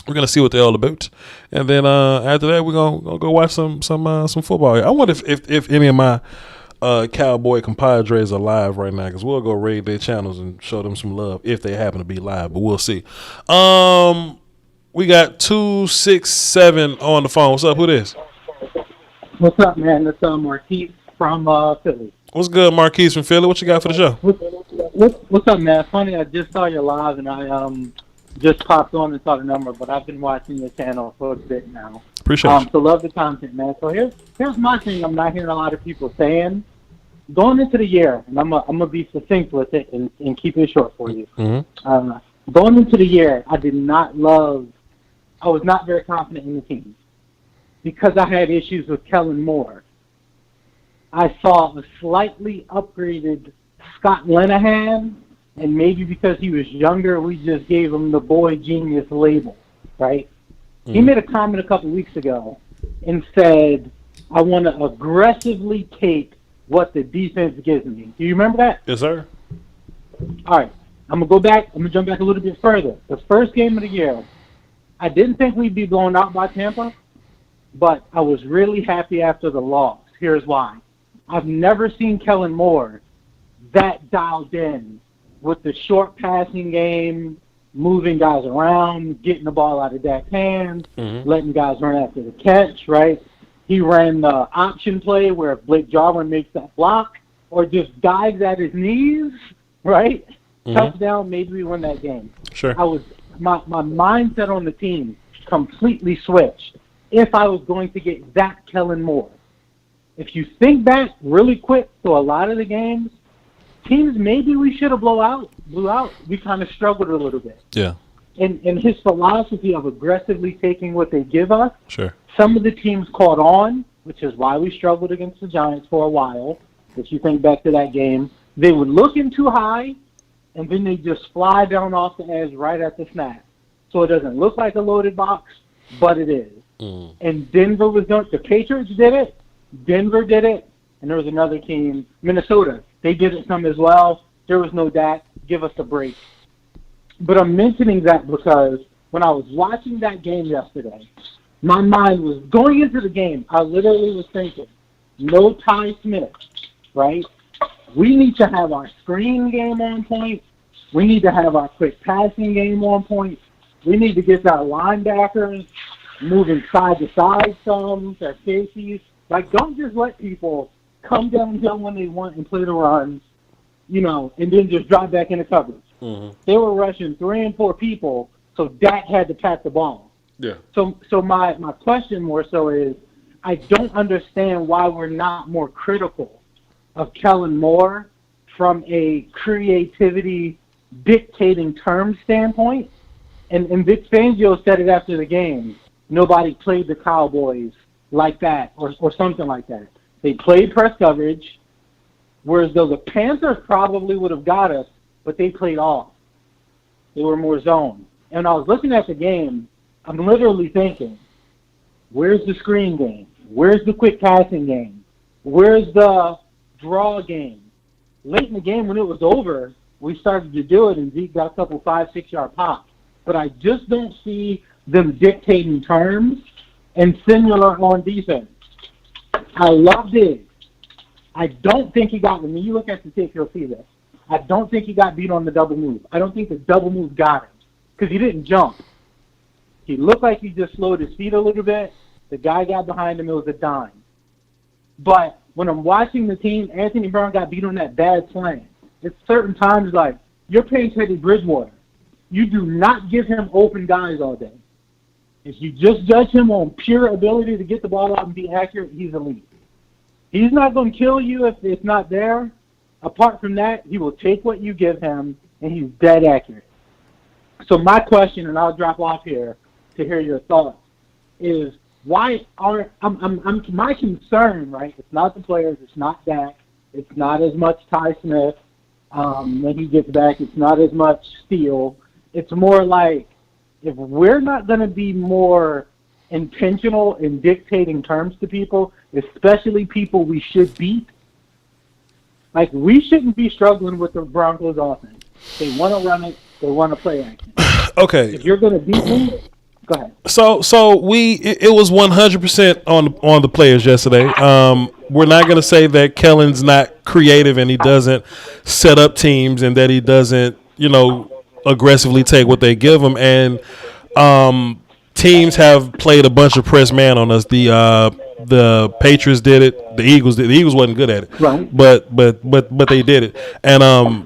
We're gonna see what they're all about. And then after that we're gonna go watch some football here. I wonder if any of my Cowboy compadres are live right now, because we'll go raid their channels and show them some love if they happen to be live, but we'll see. We got 267 on the phone. What's up? Who this? What's up, man? It's Marquise from Philly. What's good, Marquise from Philly? What you got for the show? What's up, man? Funny, I just saw you live, and I just popped on and saw the number, but I've been watching your channel for a bit now. Appreciate it. So love the content, man. So here's my thing I'm not hearing a lot of people saying. Going into the year, and I'm gonna be succinct with it and keep it short for you. Mm-hmm. Going into the year, I was not very confident in the team because I had issues with Kellen Moore. I saw a slightly upgraded Scott Linehan, and maybe because he was younger, we just gave him the boy genius label, right? Mm-hmm. He made a comment a couple weeks ago and said, I want to aggressively take what the defense gives me. Do you remember that? Yes, sir. All right. I'm going to jump back a little bit further. The first game of the year, I didn't think we'd be blown out by Tampa, but I was really happy after the loss. Here's why. I've never seen Kellen Moore that dialed in with the short passing game, moving guys around, getting the ball out of Dak's hands, letting guys run after the catch, right? He ran the option play where Blake Jarwin makes that block or just dives at his knees, right? Touchdown, maybe we win that game. Sure. My mindset on the team completely switched if I was going to get that Kellen Moore. If you think back really quick to a lot of the games, teams maybe we should have blew out, we kind of struggled a little bit. Yeah. And his philosophy of aggressively taking what they give us, sure. Some of the teams caught on, which is why we struggled against the Giants for a while. If you think back to that game, they would look in too high, and then they just fly down off the edge right at the snap. So it doesn't look like a loaded box, but it is. And Denver was doing, the Patriots did it, Denver did it, and there was another team, Minnesota. They did it some as well. There was no Dak. Give us a break. But I'm mentioning that because when I was watching that game yesterday, my mind was going into the game. I literally was thinking, no Ty Smith, right? We need to have our screen game on point. We need to have our quick passing game on point. We need to get our linebackers moving side to side some, their safeties. Like, don't just let people come downhill when they want and play the runs, and then just drop back into coverage. They were rushing 3 and 4 people, so Dak had to pat the ball. Yeah. So my question more so is, I don't understand why we're not more critical of Kellen Moore from a creativity dictating terms standpoint. And Vic Fangio said it after the game. Nobody played the Cowboys like that or something like that. They played press coverage, whereas though the Panthers probably would have got us, but they played off. They were more zone. And I was looking at the game, I'm literally thinking, where's the screen game? Where's the quick passing game? Where's the draw game? Late in the game when it was over, we started to do it, and Zeke got a couple 5-6 yard pops. But I just don't see them dictating terms and similar on defense. I love Diggs. I don't think he got, when you look at the tape, you'll see this. I don't think he got beat on the double move. I don't think the double move got him because he didn't jump. He looked like he just slowed his feet a little bit. The guy got behind him. It was a dime. But when I'm watching the team, Anthony Brown got beat on that bad slant. It's certain times like, you're playing Teddy Bridgewater. You do not give him open guys all day. If you just judge him on pure ability to get the ball out and be accurate, he's elite. He's not going to kill you if it's not there. Apart from that, he will take what you give him, and he's dead accurate. So my question, and I'll drop off here to hear your thoughts, is why are my concern, right? It's not the players, it's not Dak, it's not as much Ty Smith when he gets back, it's not as much Steele. It's more like if we're not going to be more intentional in dictating terms to people, especially people we should beat, like we shouldn't be struggling with the Broncos offense. They want to run it, they want to play action. Okay. If you're going to beat them, go ahead. So it was 100% on the players yesterday. We're not going to say that Kellen's not creative and he doesn't set up teams and that he doesn't, aggressively take what they give him. And teams have played a bunch of press man on us. The Patriots did it. The Eagles did. The Eagles wasn't good at it, right? But they did it. And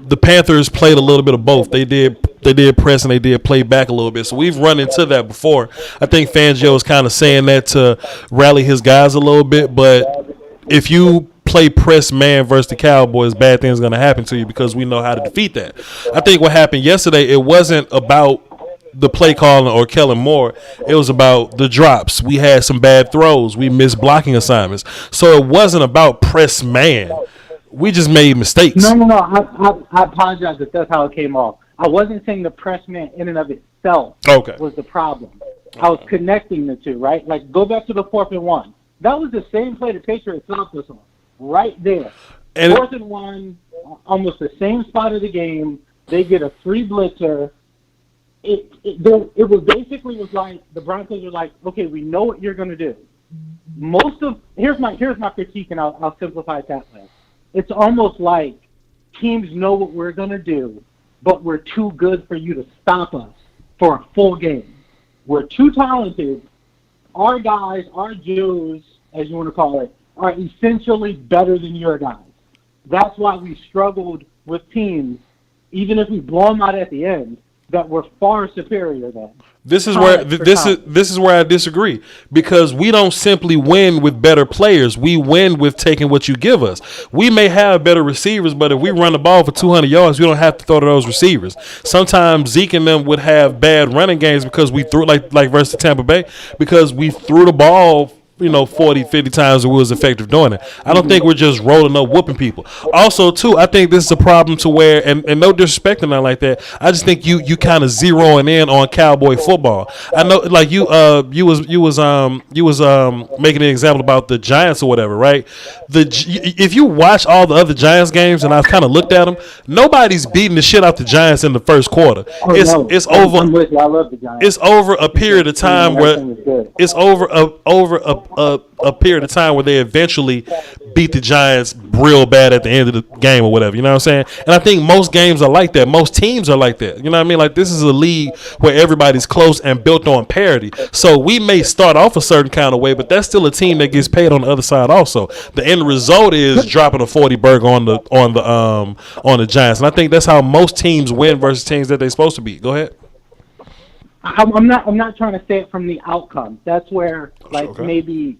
the Panthers played a little bit of both. They did press and they did play back a little bit. So we've run into that before. I think Fangio is kind of saying that to rally his guys a little bit. But if you play press man versus the Cowboys, bad things are going to happen to you because we know how to defeat that. I think what happened yesterday, it wasn't about the play calling or Kellen Moore. It was about the drops. We had some bad throws. We missed blocking assignments. So it wasn't about press man. We just made mistakes. No. I apologize if that's how it came off. I wasn't saying the press man in and of itself was the problem. I was connecting the two, right? Like, go back to the 4th and 1. That was the same play the Patriots stopped us on. Right there. And 4th and 1, almost the same spot of the game. They get a free blitzer. It was basically like the Broncos were like, okay, we know what you're going to do. Here's my critique, and I'll simplify it that way. It's almost like teams know what we're going to do, but we're too good for you to stop us for a full game. We're too talented. Our guys, our Jews, as you want to call it, are essentially better than your guys. That's why we struggled with teams, even if we blow them out at the end, that were far superior than. This is where I disagree, because we don't simply win with better players. We win with taking what you give us. We may have better receivers, but if we run the ball for 200 yards, we don't have to throw to those receivers. Sometimes Zeke and them would have bad running games because we threw like versus Tampa Bay, because we threw the ball 40, 50 times and we was effective doing it. I don't think we're just rolling up whooping people. Also, too, I think this is a problem to where, and no disrespect or nothing like that, I just think you kind of zeroing in on Cowboy football. I know, like you was making an example about the Giants or whatever, right? If you watch all the other Giants games, and I've kind of looked at them, nobody's beating the shit out the Giants in the first quarter. It's over. I love the Giants. It's over a period of time where it's over a period of time where they eventually beat the Giants real bad at the end of the game or whatever. You know what I'm saying? And I think most games are like that. Most teams are like that. You know what I mean? Like, this is a league where everybody's close and built on parity. So we may start off a certain kind of way, but that's still a team that gets paid on the other side also. The end result is dropping a 40 burger on the Giants. And I think that's how most teams win versus teams that they're supposed to beat. Go ahead. I'm not trying to say it from the outcome. That's where, maybe,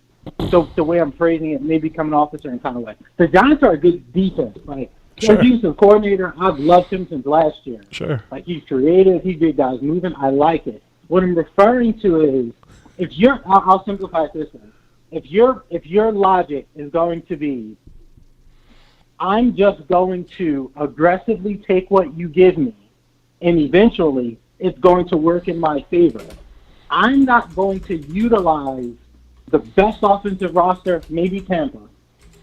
so the way I'm phrasing it, maybe coming off a certain kind of way. The Giants are a good defense. Like, their defensive coordinator, I've loved him since last year. Sure. Like, he's creative. He get guys moving. I like it. What I'm referring to is, I'll simplify it this way. If your logic is going to be, I'm just going to aggressively take what you give me, and eventually, it's going to work in my favor. I'm not going to utilize the best offensive roster, maybe Tampa.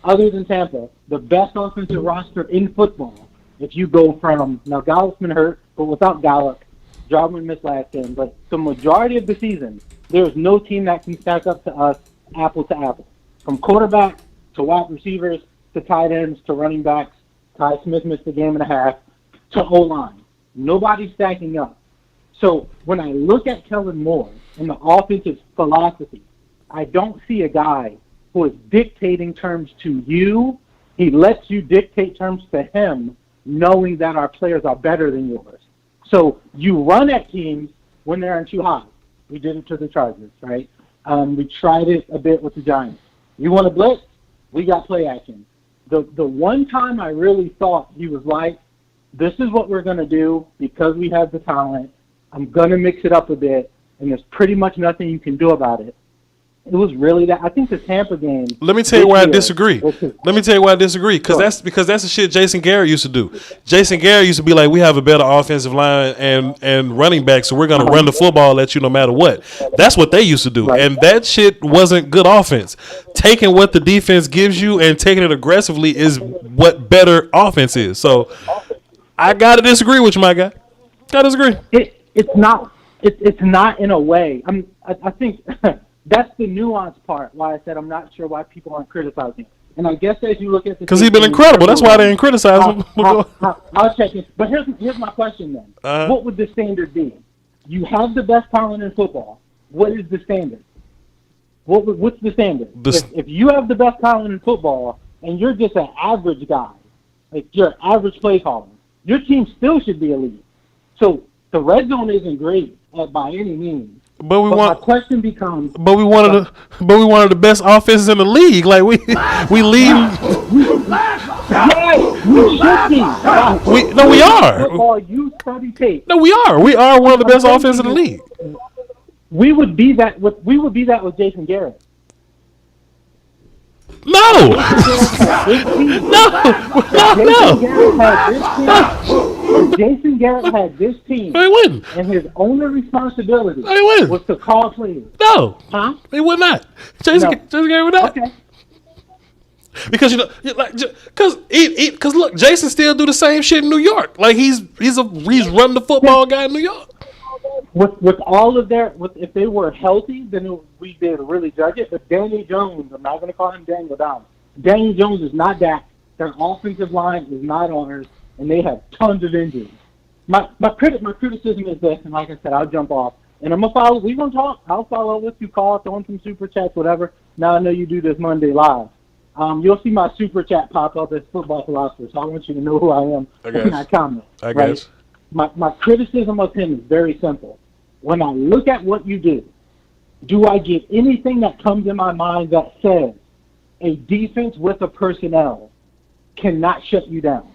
Other than Tampa, the best offensive roster in football. If you go from, now Gallup's been hurt, but without Gallup, Jarwin missed last game, but the majority of the season, there's no team that can stack up to us apple to apple. From quarterback to wide receivers to tight ends to running backs, Ty Smith missed a game and a half, to O-line. Nobody's stacking up. So when I look at Kellen Moore and the offensive philosophy, I don't see a guy who is dictating terms to you. He lets you dictate terms to him, knowing that our players are better than yours. So you run at teams when they're in too high. We did it to the Chargers, right? We tried it a bit with the Giants. You want to blitz? We got play action. The one time I really thought he was like, this is what we're going to do because we have the talent. I'm going to mix it up a bit, and there's pretty much nothing you can do about it. It was really that. I think the Tampa game. Let me tell you why I disagree. Because that's the shit Jason Garrett used to do. Jason Garrett used to be like, we have a better offensive line and running back, so we're going to run the football at you no matter what. That's what they used to do, and that shit wasn't good offense. Taking what the defense gives you and taking it aggressively is what better offense is. So I gotta disagree with you, my guy. Gotta disagree. It's not in a way. I think. That's the nuanced part why I said I'm not sure why people aren't criticizing. And I guess as you look at the... Because he's been incredible. That's why they ain't criticizing him. I'll check it. But here's my question then. What would the standard be? You have the best talent in football. What is the standard? What's the standard? If you have the best talent in football and you're just an average guy, like you're an average play caller, your team still should be elite. So the red zone isn't great by any means. But my question becomes. But we wanted the best offenses in the league. Like we lead. We are. You study tape. No, we are. We are one of the best offenses in the league. We would be that with Jason Garrett. No. Jason Garrett had this team. He wouldn't. And his only responsibility was to call plays. No. Huh? He would not. Jason Garrett would not. Okay. Because because look, Jason still do the same shit in New York. Like he's run the football guy in New York. With all of if they were healthy, then we'd be able to really judge it. But Danny Jones, I'm not going to call him Daniel Down. Danny Jones is not Dak. Their offensive line is not ours, and they have tons of injuries. My criticism is this, and like I said, I'll jump off. And I'm going to follow. We're going to talk. I'll follow with you, call, throw in some super chats, whatever. Now I know you do this Monday live. You'll see my super chat pop up as Football Philosopher, so I want you to know who I am when I comment. I guess. My criticism of him is very simple. When I look at what you do I get anything that comes in my mind that says a defense with a personnel cannot shut you down?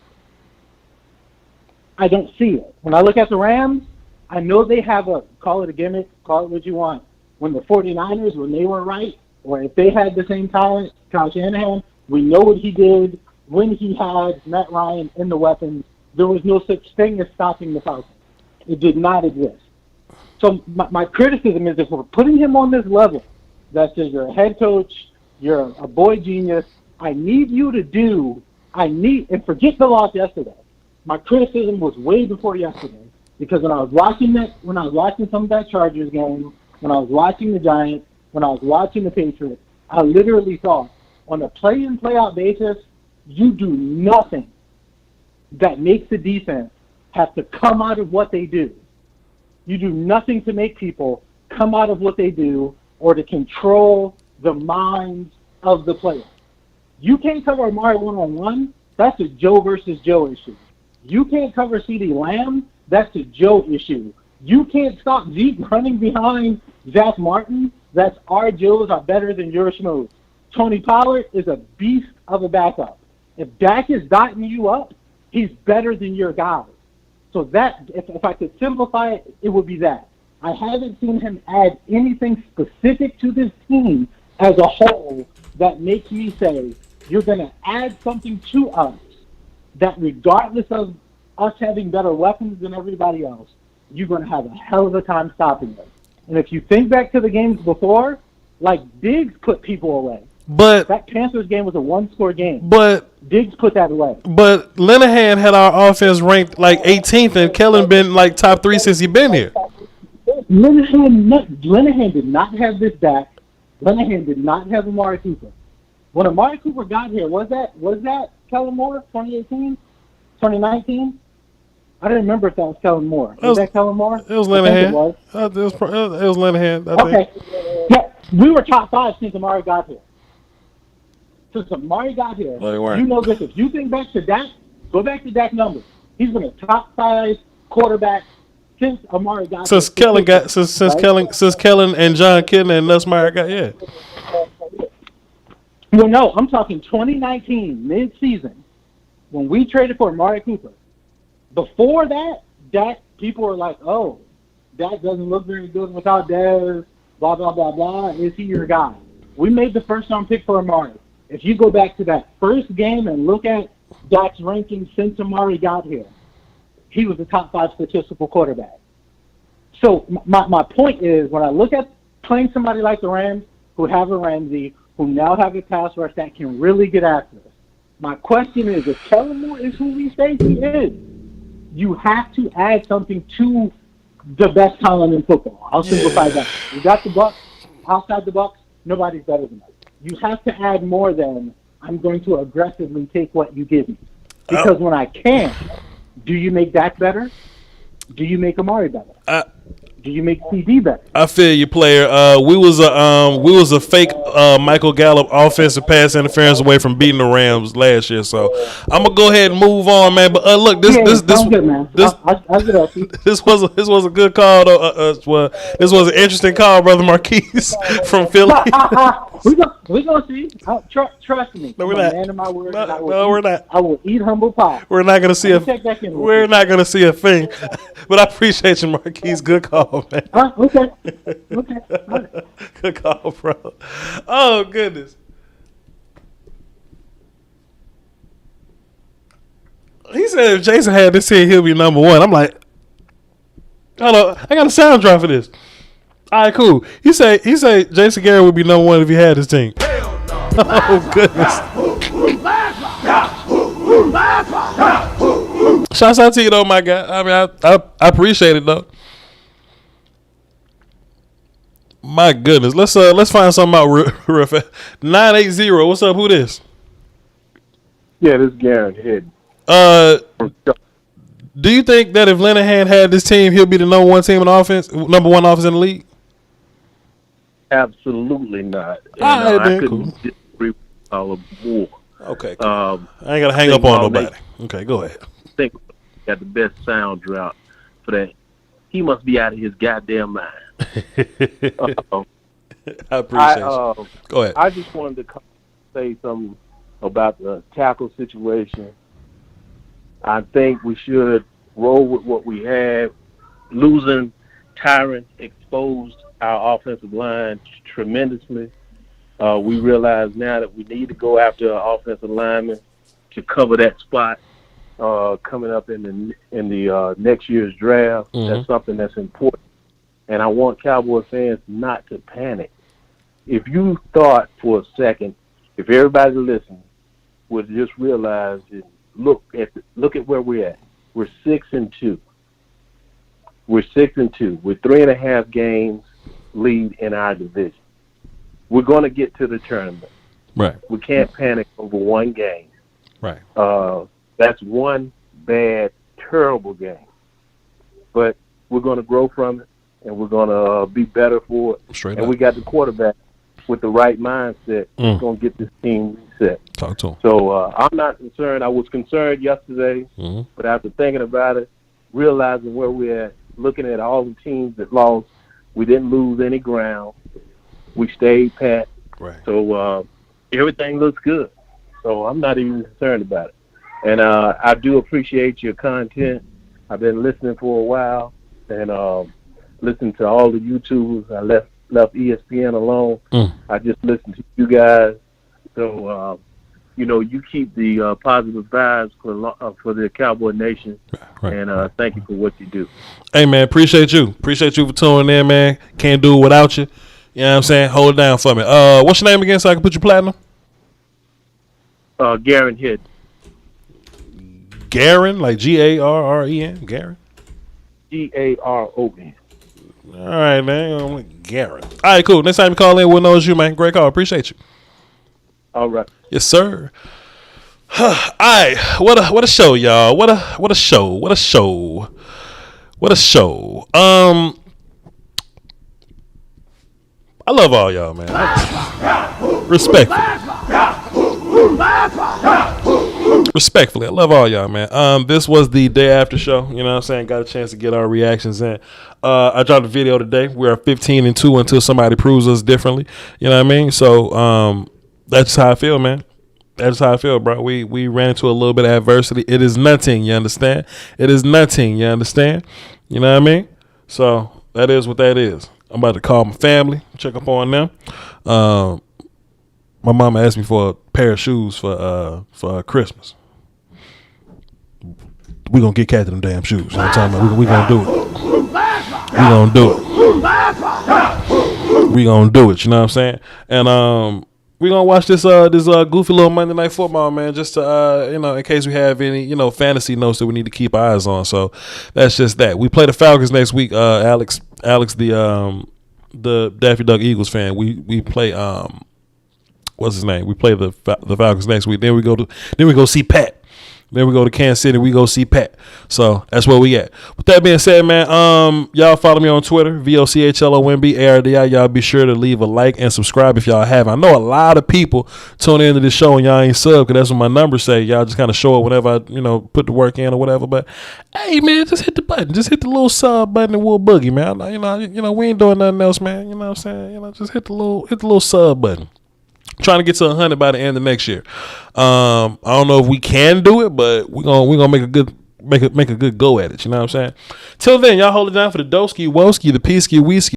I don't see it. When I look at the Rams, I know they have call it a gimmick, call it what you want. When the 49ers, when they were right, or if they had the same talent, Kyle Shanahan, we know what he did when he had Matt Ryan in the weapons. There was no such thing as stopping the Falcons. It did not exist. So my criticism is if we're putting him on this level, that says you're a head coach, you're a boy genius, I need you to and forget the loss yesterday. My criticism was way before yesterday, because when I was watching some of that Chargers game, when I was watching the Giants, when I was watching the Patriots, I literally thought, on a play-in, play-out basis, you do nothing that makes the defense have to come out of what they do. You do nothing to make people come out of what they do or to control the minds of the players. You can't cover Amari one-on-one, that's a Joe versus Joe issue. You can't cover CeeDee Lamb, that's a Joe issue. You can't stop Zeke running behind Zach Martin, that's our Joes are better than your schmoes. Tony Pollard is a beast of a backup. If Dak is dotting you up, he's better than your guys. So that, if I could simplify it, it would be that. I haven't seen him add anything specific to this team as a whole that makes me say, you're going to add something to us that regardless of us having better weapons than everybody else, you're going to have a hell of a time stopping us. And if you think back to the games before, like Diggs put people away. But that Panthers game was a one-score game. But Diggs put that away. But Linehan had our offense ranked like 18th, and Kellen been like top 3 since he been here. Linehan did not have this back. Linehan did not have Amari Cooper. When Amari Cooper got here, was that Kellen Moore, 2018, 2019? I don't remember if that was Kellen Moore. Was that Kellen Moore? It was Linehan. It was Linehan, I think. Okay. Yeah, we were top 5 since Amari got here. Since Amari got here, you know this. If you think back to Dak, go back to Dak numbers. He's been a top 5 quarterback since Amari got here. Since Kellen and John Kitna and Nussmeier got Well, no, I'm talking 2019 mid-season when we traded for Amari Cooper. Before that, Dak, people were like, "Oh, Dak doesn't look very good without Dez. Blah blah blah blah. Is he your guy?" We made the first-round pick for Amari. If you go back to that first game and look at Dak's ranking since Amari got here, he was the top 5 statistical quarterback. So my point is, when I look at playing somebody like the Rams, who have a Ramsey, who now have a pass rush that can really get after us, my question is, if Kellen Moore is who we say he is, you have to add something to the best talent in football. I'll simplify that. You got the Bucs. Outside the Bucs, nobody's better than us. You have to add more than I'm going to aggressively take what you give me. Because when I can, do you make Dak better? Do you make Amari better? Do you make CD better? I feel you, player. We was a fake Michael Gallup offensive pass interference away from beating the Rams last year. So I'm gonna go ahead and move on, man. But look, this good, man. I'll get up. This was a good call, though. Well, this was an interesting call, brother Marquise from Philly. we gonna see. Trust me. No, we're not. Man of my word. No, we're not. I will eat humble pie. We're not gonna see We're not gonna see a thing. But I appreciate you, Marquise. Good call, man. Okay. Right. Good call, bro. Oh goodness. He said if Jason had this here, he'll be number 1. I'm like, hold on, I got a sound drop for this. All right, cool. He say Jason Garrett would be number 1 if he had his team. Oh goodness. Shouts out to you though, my guy. I mean, I appreciate it though. My goodness, let's find something out real fast. 980. What's up? Who this? Yeah, this is Garrett Head. Do you think that if Linehan had this team, he'll be the number 1 team in offense, number 1 offense in the league? Absolutely not. And, I couldn't disagree with y'all more. Okay. Cool. I ain't gotta hang up on nobody. Okay, go ahead. I think got the best sound drop for that. He must be out of his goddamn mind. I appreciate you. Go ahead. I just wanted to say something about the tackle situation. I think we should roll with what we have. Losing Tyron exposed our offensive line tremendously. We realize now that we need to go after an offensive lineman to cover that spot coming up in the next year's draft. Mm-hmm. That's something that's important. And I want Cowboy fans not to panic. If you thought for a second, if everybody listening would just realize and look at where we're at. We're 6-2. We're 6-2. We're 3.5 games lead in our division. We're going to get to the tournament. Right. We can't panic over one game. Right. That's one bad, terrible game. But we're going to grow from it, and we're going to be better for it. Straight and up. we got the quarterback with the right mindset. He's going to get this team reset. Talk to him. So I'm not concerned. I was concerned yesterday, but after thinking about it, realizing where we're at, looking at all the teams that lost, we didn't lose any ground. We stayed pat. Right. So everything looks good. So I'm not even concerned about it. And I do appreciate your content. I've been listening for a while and listening to all the YouTubers. I left ESPN alone. I just listened to you guys. So you keep the positive vibes for the Cowboy Nation, and thank you for what you do. Hey, man, appreciate you. Appreciate you for tuning in, man. Can't do it without you. You know what I'm saying? Hold it down for me. What's your name again so I can put you platinum? Garen Hid. Garen, like Garren? Garen? Garon. All right, man. I'm like Garen. All right, cool. Next time you call in, we'll know it's you, man. Great call. Appreciate you. All right. Yes, sir. All right. What a show, y'all. What a show. I love all y'all, man. Respectfully, I love all y'all, man. This was the day after show. You know what I'm saying? Got a chance to get our reactions in. I dropped a video today. We're 15-2 until somebody proves us differently. You know what I mean? So that's just how I feel, man. That's how I feel, bro. We ran into a little bit of adversity. It is nothing, you understand? It is nothing, you understand? You know what I mean? So that is what that is. I'm about to call my family, check up on them. My mama asked me for a pair of shoes for Christmas. We gonna get Cat them damn shoes. You know what I'm talking about? We gonna do it. We gonna do it. You know what I'm saying? And we gonna watch this goofy little Monday Night Football, man, just to in case we have any fantasy notes that we need to keep our eyes on. So that's just that. We play the Falcons next week. Alex, the Daffy Duck Eagles fan. We play what's his name? We play the Falcons next week. Then we go see Pat. Then we go to Kansas City. We go see Pat. So that's where we at. With that being said, man, y'all follow me on Twitter, VOCHLOMBARDI. Y'all be sure to leave a like and subscribe if y'all haven't. I know a lot of people tune into this show and y'all ain't sub because that's what my numbers say. Y'all just kind of show up whenever I put the work in or whatever. But hey, man, just hit the button. Just hit the little sub button and we'll boogie, man. We ain't doing nothing else, man. You know what I'm saying? Just hit the little sub button. Trying to get to 100 by the end of next year. I don't know if we can do it, but we're gonna make a good go at it. You know what I'm saying? Till then, y'all hold it down for the Doski, Woski, the Peasky, Wheesky.